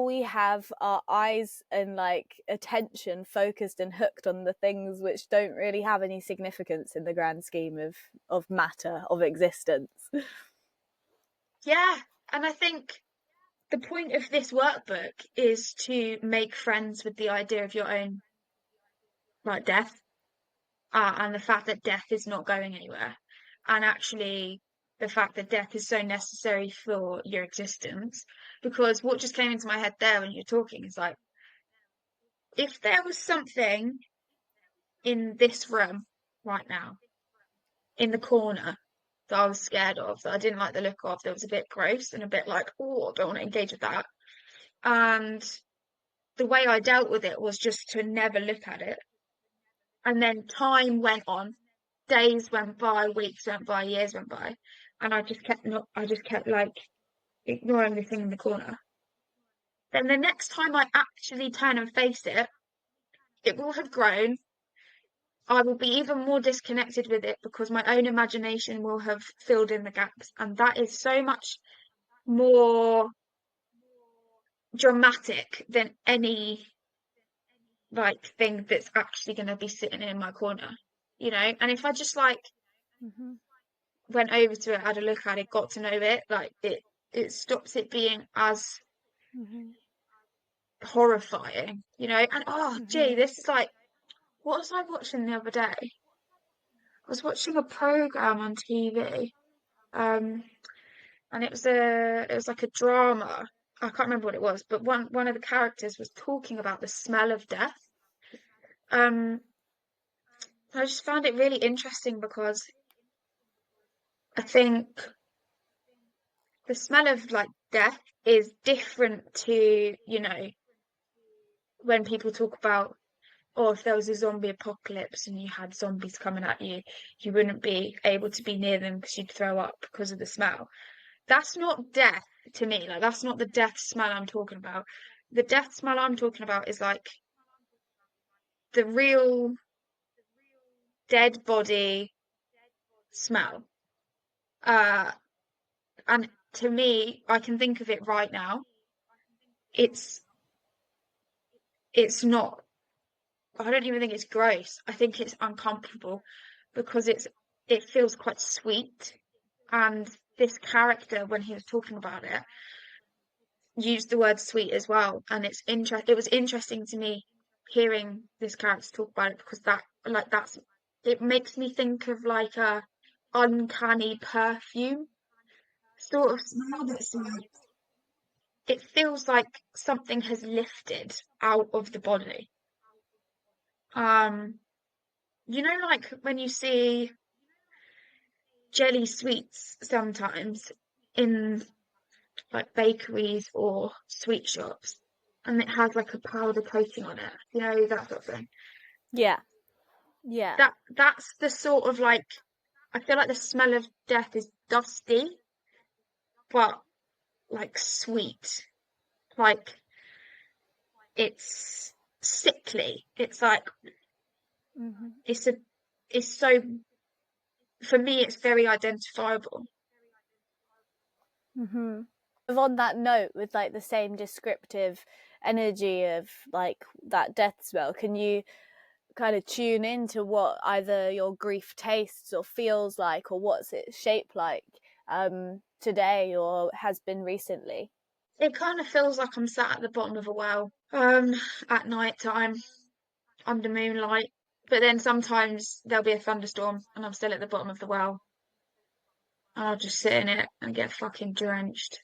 we have our eyes and like attention focused and hooked on the things which don't really have any significance in the grand scheme of matter, of existence. yeah. And I think the point of this workbook is to make friends with the idea of your own, like, death, and the fact that death is not going anywhere, and actually the fact that death is so necessary for your existence. Because what just came into my head there when you're talking is like, if there was something in this room right now, in the corner, that I was scared of, that I didn't like the look of, that was a bit gross and a bit like, oh, I don't want to engage with that. And the way I dealt with it was just to never look at it. And then time went on, days went by, weeks went by, years went by, and I just kept like ignoring the thing in the corner. Then the next time I actually turn and face it, it will have grown. I will be even more disconnected with it because my own imagination will have filled in the gaps. And that is so much more dramatic than any like thing that's actually going to be sitting in my corner, you know? And if I just like Mm-hmm. went over to it, had a look at it, got to know it, like it stops it being as Mm-hmm. horrifying, you know? And oh gee, Mm-hmm. this is like, what was I watching the other day? I was watching a program on TV. Um, and it was like a drama. I can't remember what it was, but one of the characters was talking about the smell of death. Um, I just found it really interesting because I think the smell of like death is different to, you know, when people talk about, or if there was a zombie apocalypse and you had zombies coming at you, you wouldn't be able to be near them because you'd throw up because of the smell. That's not death to me. Like, that's not the death smell I'm talking about. The death smell I'm talking about is like the real dead body smell. Uh, and to me, I can think of it right now. It's it's not, I don't even think it's gross. I think it's uncomfortable because it feels quite sweet. And this character, when he was talking about it, used the word sweet as well. And it was interesting to me hearing this character talk about it because it makes me think of like a uncanny perfume sort of smell that's like, it feels like something has lifted out of the body. Um, you know, like when you see jelly sweets sometimes. in like bakeries or sweet shops, and it has like a powder coating on it, that sort of thing. Yeah. Yeah. That's the sort of like, I feel like the smell of death is dusty, but like sweet. Like it's sickly. It's like Hmm. it's a it's so for me it's very identifiable. Hmm. On that note, with like the same descriptive energy of like that death smell, can you kind of tune into what either your grief tastes or feels like, or what's it shaped like today or has been recently? It kind of feels like I'm sat at the bottom of a well at night time under moonlight. But then sometimes there'll be a thunderstorm and I'm still at the bottom of the well and I'll just sit in it and get fucking drenched.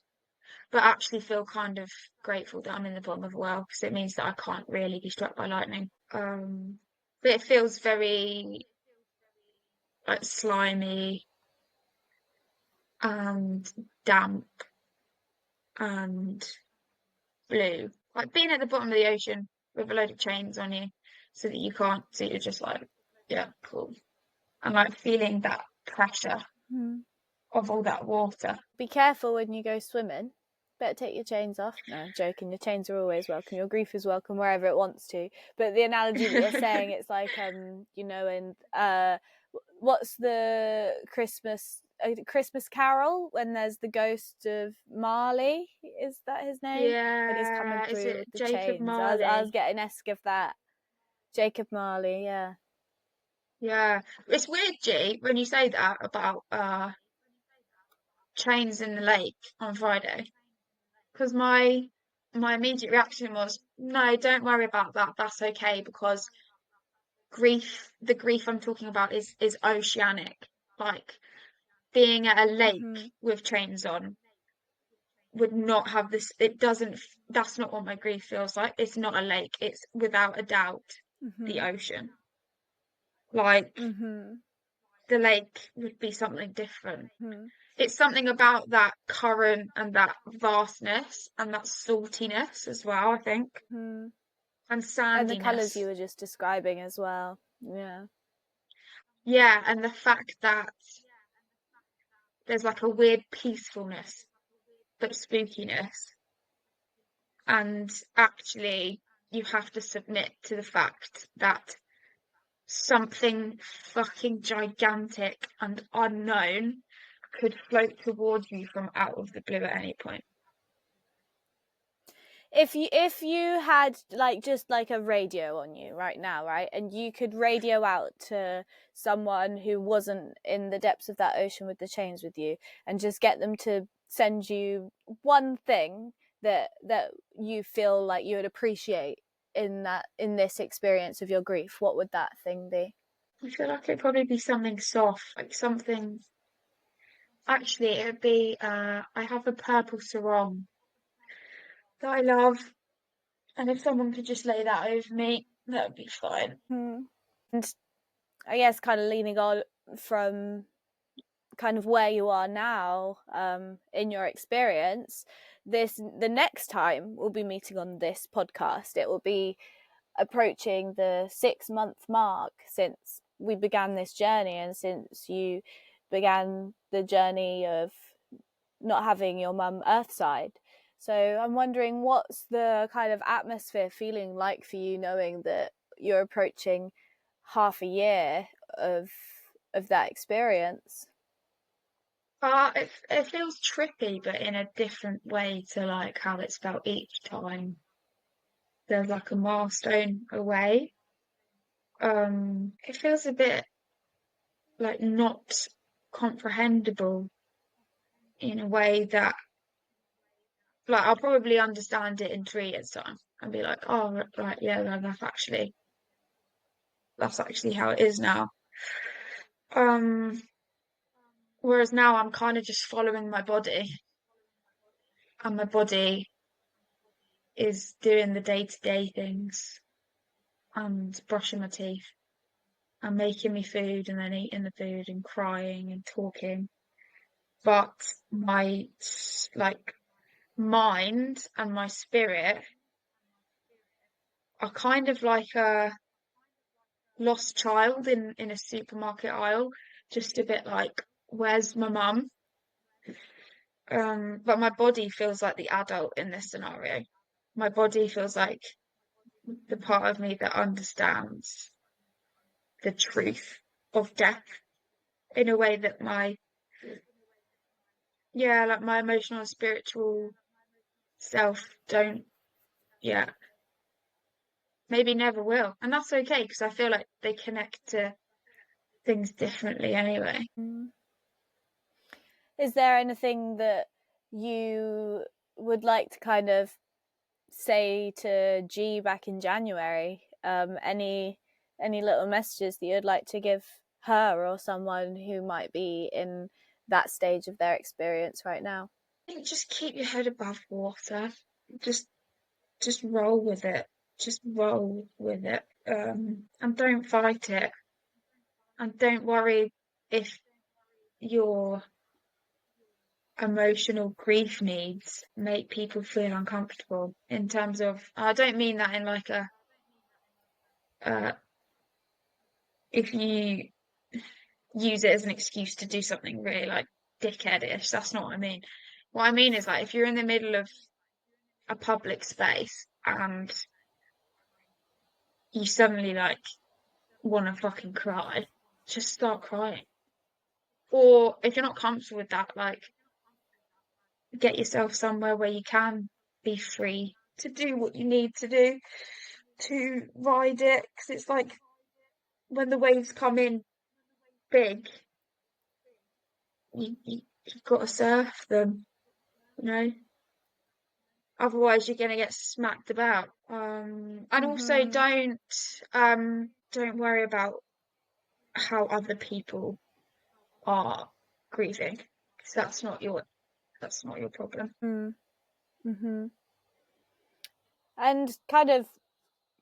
But actually feel kind of grateful that I'm in the bottom of a well because it means that I can't really be struck by lightning. But it feels very like slimy and damp and blue. Like being at the bottom of the ocean with a load of chains on you so that you can't, so you're just like, yeah, cool. And like feeling that pressure Hmm. of all that water. Be careful when you go swimming. Better take your chains off. No, I'm joking. Your chains are always welcome. Your grief is welcome wherever it wants to. But the analogy that you're saying, it's like, and what's the Christmas Carol when there's the ghost of Marley? Is that his name? When he's coming Yeah, is through it with the Jacob chains. I was Marley? getting esque of that. Jacob Marley, yeah. Yeah, it's weird, G, when you say that about trains in the lake on Friday, because my immediate reaction was, no, don't worry about that. That's okay because the grief I'm talking about is oceanic. Like being at a lake Mm-hmm. with trains on would not have this. It doesn't. That's not what my grief feels like. It's not a lake. It's without a doubt the Mm-hmm. ocean. Like Mm-hmm. the lake would be something different. Mm-hmm. It's something about that current and that vastness and that saltiness as well, I think, Mm-hmm. and And the colours you sandiness. were just describing as well. Yeah. Yeah, and the fact that there's like a weird peacefulness but spookiness, and actually you have to submit to the fact that something fucking gigantic and unknown could float towards you from out of the blue at any point. If you had like just like a radio on you right now, right, and you could radio out to someone who wasn't in the depths of that ocean with the chains with you, and just get them to send you one thing that you feel like you would appreciate in this experience of your grief, what would that thing be? I feel like it'd probably be something soft, like something. Actually, it would be. I have a purple sarong that I love, and if someone could just lay that over me, that would be fine. Hmm. And I guess kind of leaning on from kind of where you are now in your experience, the next time we'll be meeting on this podcast, it will be approaching the 6 month mark since we began this journey and since you began the journey of not having your mum earthside. So I'm wondering, what's the kind of atmosphere feeling like for you, knowing that you're approaching half a year of that experience? It feels trippy, but in a different way to like how it's felt each time. There's like a milestone away. It feels a bit like not comprehensible in a way that like I'll probably understand it in 3 years' time and be like, oh, right, yeah, no, that's actually how it is now. Um, Whereas now I'm kind of just following my body, and my body is doing the day-to-day things and brushing my teeth and making me food and then eating the food and crying and talking. but my like mind and my spirit are kind of like a lost child in a supermarket aisle, just a bit like, where's my mum? But my body feels like the adult in this scenario. My body feels like the part of me that understands the truth of death in a way that like my emotional and spiritual self don't, yeah, maybe never will. And that's okay because I feel like they connect to things differently anyway. Mm. Is there anything that you would like to kind of say to G back in January? Any little messages that you'd like to give her or someone who might be in that stage of their experience right now? I think just keep your head above water. Just just roll with it. Just roll with it. And don't fight it. And don't worry if your emotional grief needs make people feel uncomfortable in terms of, I don't mean that in like uh, if you use it as an excuse to do something really like dickheadish, that's not what I mean. What I mean is like if you're in the middle of a public space and you suddenly like want to fucking cry, just start crying. Or if you're not comfortable with that, like get yourself somewhere where you can be free to do what you need to do to ride it. Because it's like when the waves come in big, you've got to surf them, you know? Otherwise, you're going to get smacked about. And also Mm-hmm. don't worry about how other people are grieving, because that's not your problem. Mm-hmm. And kind of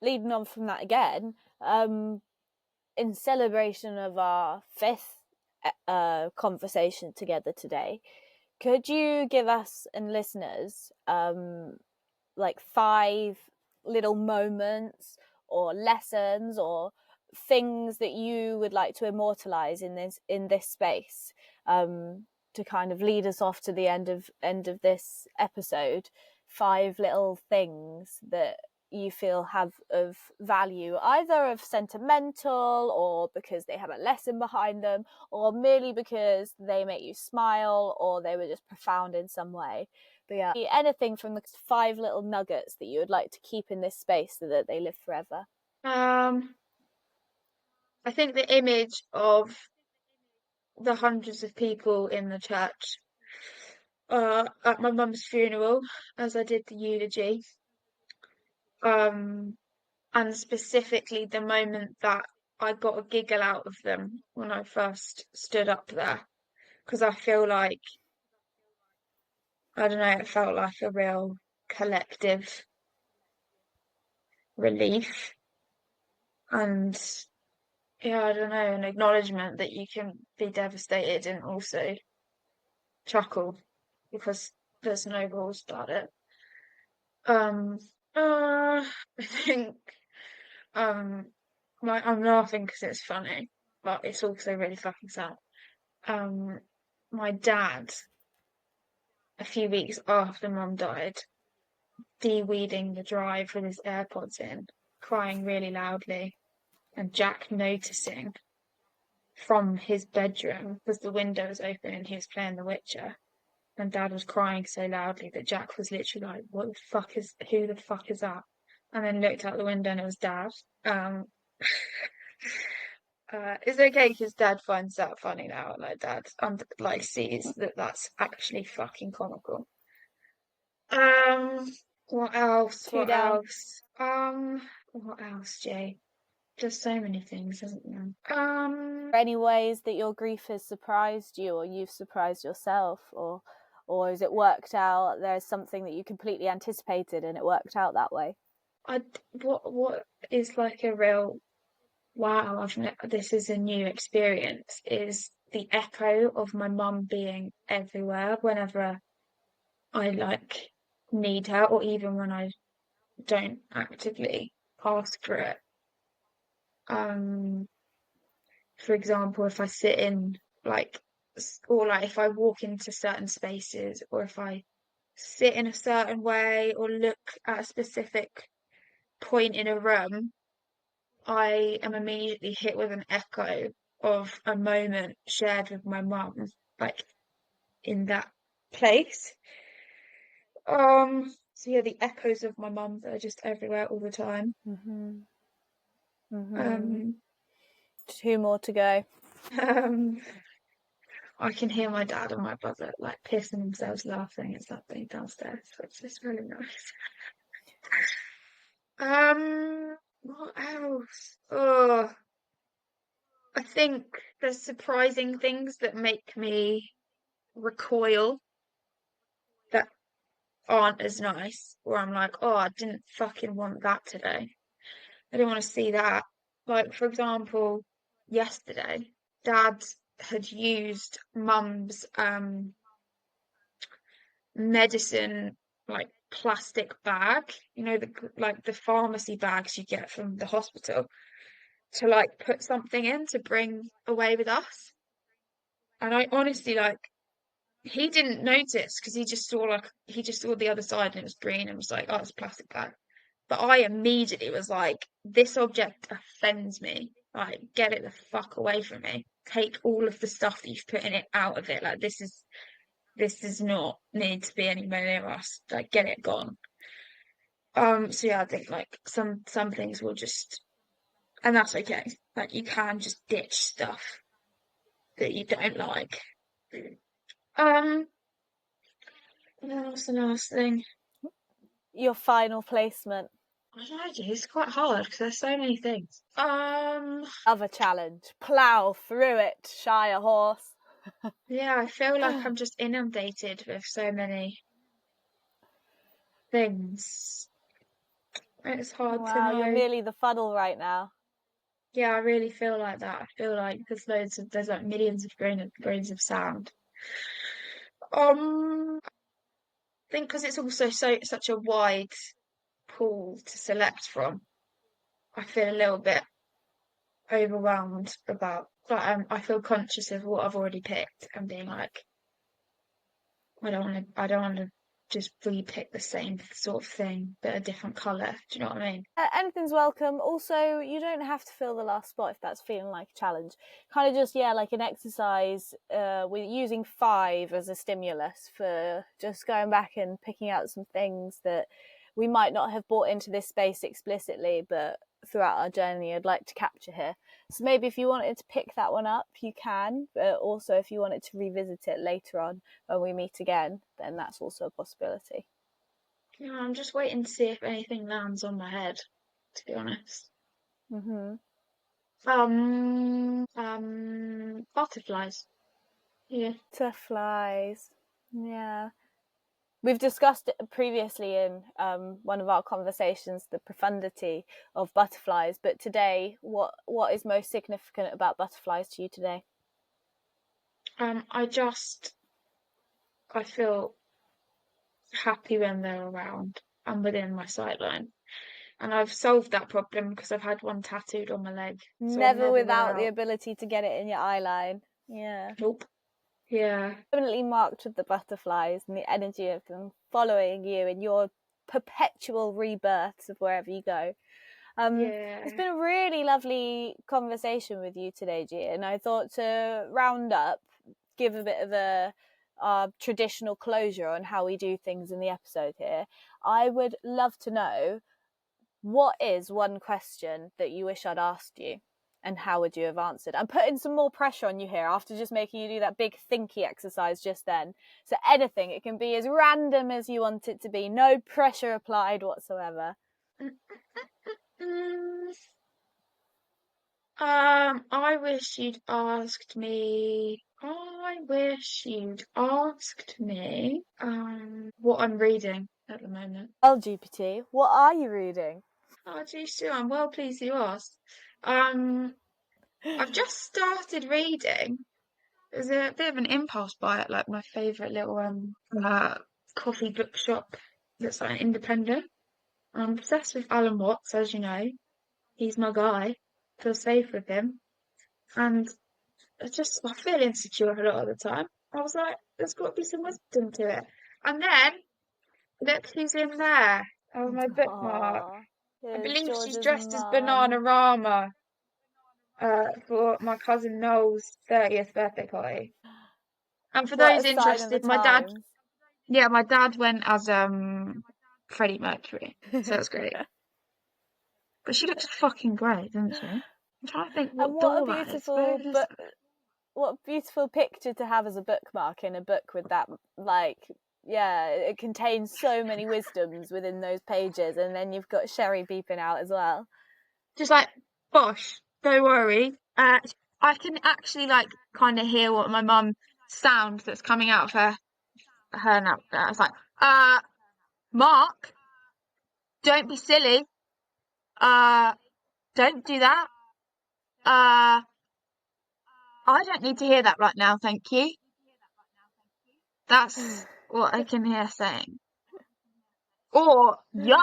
leading on from that again, in celebration of our fifth conversation together today, could you give us and listeners like 5 little moments or lessons or things that you would like to immortalize in this space, to kind of lead us off to the end of this episode? 5 little things that you feel have of value, either of sentimental or because they have a lesson behind them, or merely because they make you smile or they were just profound in some way. But yeah, anything from the 5 little nuggets that you would like to keep in this space so that they live forever. Um, I think the image of the hundreds of people in the church at my mum's funeral as I did the eulogy, um, and specifically the moment that I got a giggle out of them when I first stood up there, because I feel like, I don't know, it felt like a real collective relief and, yeah, I don't know, an acknowledgement that you can be devastated and also chuckle because there's no rules about it. Um, I think um, I'm laughing because it's funny, but it's also really fucking sad. Um, my dad, a few weeks after mum died, de-weeding the drive with his AirPods in, crying really loudly, and Jack noticing from his bedroom because the window was open and he was playing The Witcher. And Dad was crying so loudly that Jack was literally like, who the fuck is that? And then looked out the window and it was Dad. Um, it's okay because Dad finds that funny now. Like Dad, like sees that that's actually fucking comical. Um, what else? 2 What down. else? What else, Jay? Just so many things, isn't there? Any ways that your grief has surprised you or you've surprised yourself, or is it worked out, there's something that you completely anticipated and it worked out that way? What is like a real wow, this is a new experience, is the echo of my mum being everywhere whenever I like need her, or even when I don't actively ask for it. Um, for example, if I sit in like, or like if I walk into certain spaces, or if I sit in a certain way, or look at a specific point in a room, I am immediately hit with an echo of a moment shared with my mum, like in that place. So yeah, the echoes of my mum that are just everywhere all the time. Mm-hmm. Mm-hmm. Um, 2 more to go. um, I can hear my dad and my brother like pissing themselves laughing at something downstairs, which is really nice. What else? Oh, I think there's surprising things that make me recoil that aren't as nice, where I'm like, oh, I didn't fucking want that today. I didn't want to see that. Like, for example, yesterday, Dad had used Mum's medicine like plastic bag, the pharmacy bags you get from the hospital, to like put something in to bring away with us. And I honestly like he didn't notice because he just saw the other side and it was green and was like, oh, it's a plastic bag. But I immediately was like, this object offends me. Like, get it the fuck away from me. Take all of the stuff that you've put in it out of it. Like, this does not need to be anywhere near us. Like, get it gone. So yeah, I think like some things will just, and that's okay. Like, you can just ditch stuff that you don't like. Um, what was the last thing? Your final placement. I don't know, it's quite hard because there's so many things. Other challenge. Plough through it, Shire horse. Yeah, I feel like I'm just inundated with so many things. It's hard to Wow, you're know. merely the funnel right now. Yeah, I really feel like that. I feel like there's like millions of grains of sand. I think because it's also such a wide pool to select from, I feel a little bit overwhelmed about, but I feel conscious of what I've already picked and being like, I don't want to just re-pick the same sort of thing, but a different colour. Do you know what I mean? Anything's welcome. Also, you don't have to fill the last spot if that's feeling like a challenge. Kind of just, yeah, like an exercise. We're using 5 as a stimulus for just going back and picking out some things that we might not have brought into this space explicitly, but throughout our journey, I'd like to capture here. So maybe if you wanted to pick that one up, you can. But also, if you wanted to revisit it later on when we meet again, then that's also a possibility. Yeah, I'm just waiting to see if anything lands on my head, to be honest. Mm-hmm. Butterflies. Yeah. Butterflies. Yeah. We've discussed it previously in one of our conversations the profundity of butterflies, but today, what is most significant about butterflies to you today? I feel happy when they're around and within my sight line. And I've solved that problem because I've had one tattooed on my leg, so I'm Never never without the without. ability to get it in your eye line. Yeah. Nope. Yeah. Definitely marked with the butterflies and the energy of them following you in your perpetual rebirths of wherever you go. It's Yeah. been a really lovely conversation with you today, Gia, and I thought to round up, give a bit of a traditional closure on how we do things in the episode here. I would love to know, what is one question that you wish I'd asked you, and how would you have answered? I'm putting some more pressure on you here after just making you do that big thinky exercise just then. So anything, it can be as random as you want it to be, no pressure applied whatsoever. Mm, I wish you'd asked me. I wish you'd asked me. What I'm reading at the moment. LGBT, what are you reading? Oh, geez, Sue, I'm well pleased you asked. Um, I've just started reading. It was a bit of an impulse buy at like my favourite little coffee bookshop that's like independent. I'm obsessed with Alan Watts, as you know. He's my guy. Feel safe with him. And I feel insecure a lot of the time. I was like, there's got to be some wisdom to it. And then look who's in there. Oh, my bookmark. Aww, I it's believe she's George's dressed as mum. Bananarama for my cousin Noel's 30th birthday party. And for What a those sign of the interested, times. my dad went as Freddie Mercury, so that's great. But she looks fucking great, doesn't she? I'm trying to think And what door that is. Where is that? what a beautiful picture to have as a bookmark in a book with that, like, yeah, it contains so many wisdoms within those pages, and then you've got Sherri beeping out as well. Just like, bosh, don't worry. I can actually like kind of hear what my mum sound that's coming out of her now. I was like, Mark, don't be silly. Uh, don't do that. Uh, I don't need to hear that right now, thank you. That's what I can hear saying. Or, yo,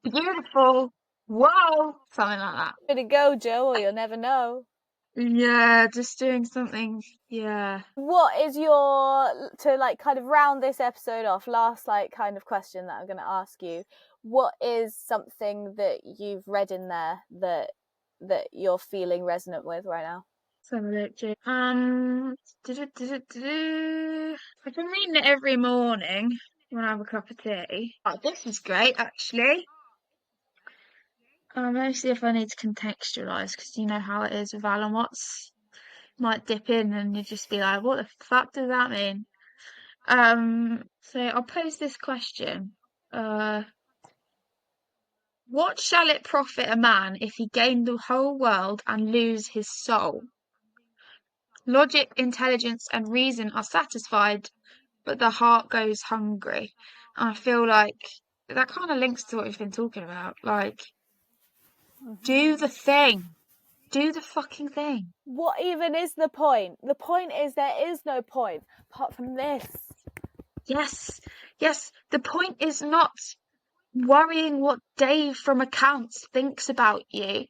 beautiful, whoa, something like that. Way to go, Joe, or you'll never know. Yeah, just doing something. Yeah. What is your, to like kind of round this episode off, last like kind of question that I'm going to ask you, what is something that you've read in there that you're feeling resonant with right now? So electric. I've been reading it every morning when I have a cup of tea. Oh, this is great, actually. Mostly if I need to contextualise, because you know how it is with Alan Watts. Might dip in and you just be like, what the fuck does that mean? So I'll pose this question. What shall it profit a man if he gain the whole world and lose his soul? Logic, intelligence, and reason are satisfied, but the heart goes hungry. And I feel like that kind of links to what we've been talking about. Like, do the thing. Do the fucking thing. What even is the point? The point is there is no point apart from this. Yes, yes. The point is not worrying what Dave from accounts thinks about you.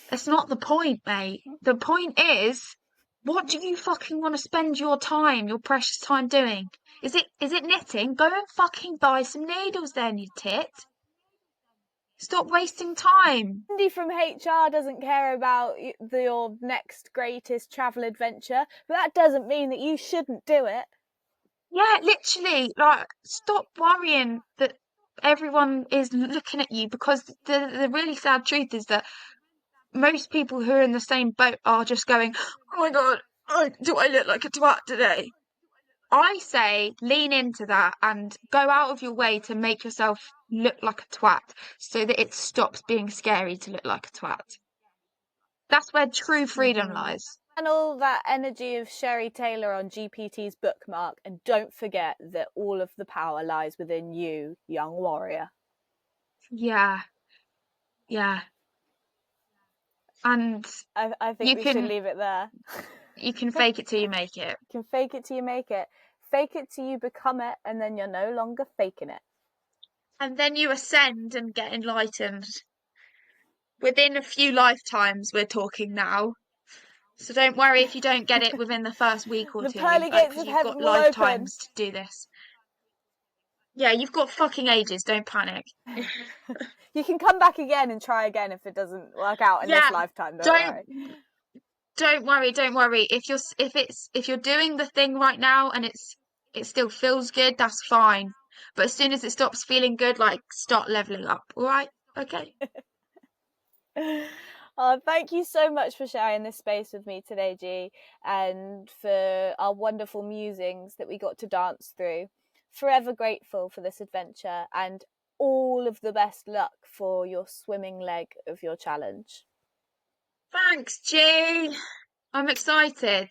That's not the point, mate. The point is, what do you fucking want to spend your time, your precious time doing? Is it knitting? Go and fucking buy some needles then, you tit. Stop wasting time. Andy from HR doesn't care about your next greatest travel adventure, but that doesn't mean that you shouldn't do it. Yeah, literally, like, stop worrying that everyone is looking at you, because the really sad truth is that most people who are in the same boat are just going, oh my God, do I look like a twat today? I say lean into that and go out of your way to make yourself look like a twat so that it stops being scary to look like a twat. That's where true freedom lies. And all that energy of Sherri Taylor on GPT's bookmark, and don't forget that all of the power lies within you, young warrior. Yeah, yeah. And I think you we should can leave it there. you can fake it till you make it. You can fake it till you make it. Fake it till you become it, and then you're no longer faking it. And then you ascend and get enlightened. Within a few lifetimes, we're talking now. So don't worry if you don't get it within the first week or The two, pearly gates because of you've got heaven will open. lifetimes to do this. Yeah, you've got fucking ages, don't panic. You can come back again and try again if it doesn't work out in this Yeah, lifetime, don't don't worry. don't worry. If you're doing the thing right now and it still feels good, that's fine. But as soon as it stops feeling good, like, start leveling up. All right? Okay. Oh, thank you so much for sharing this space with me today, G, and for our wonderful musings that we got to dance through. Forever grateful for this adventure, and all of the best luck for your swimming leg of your challenge. Thanks, G. I'm excited.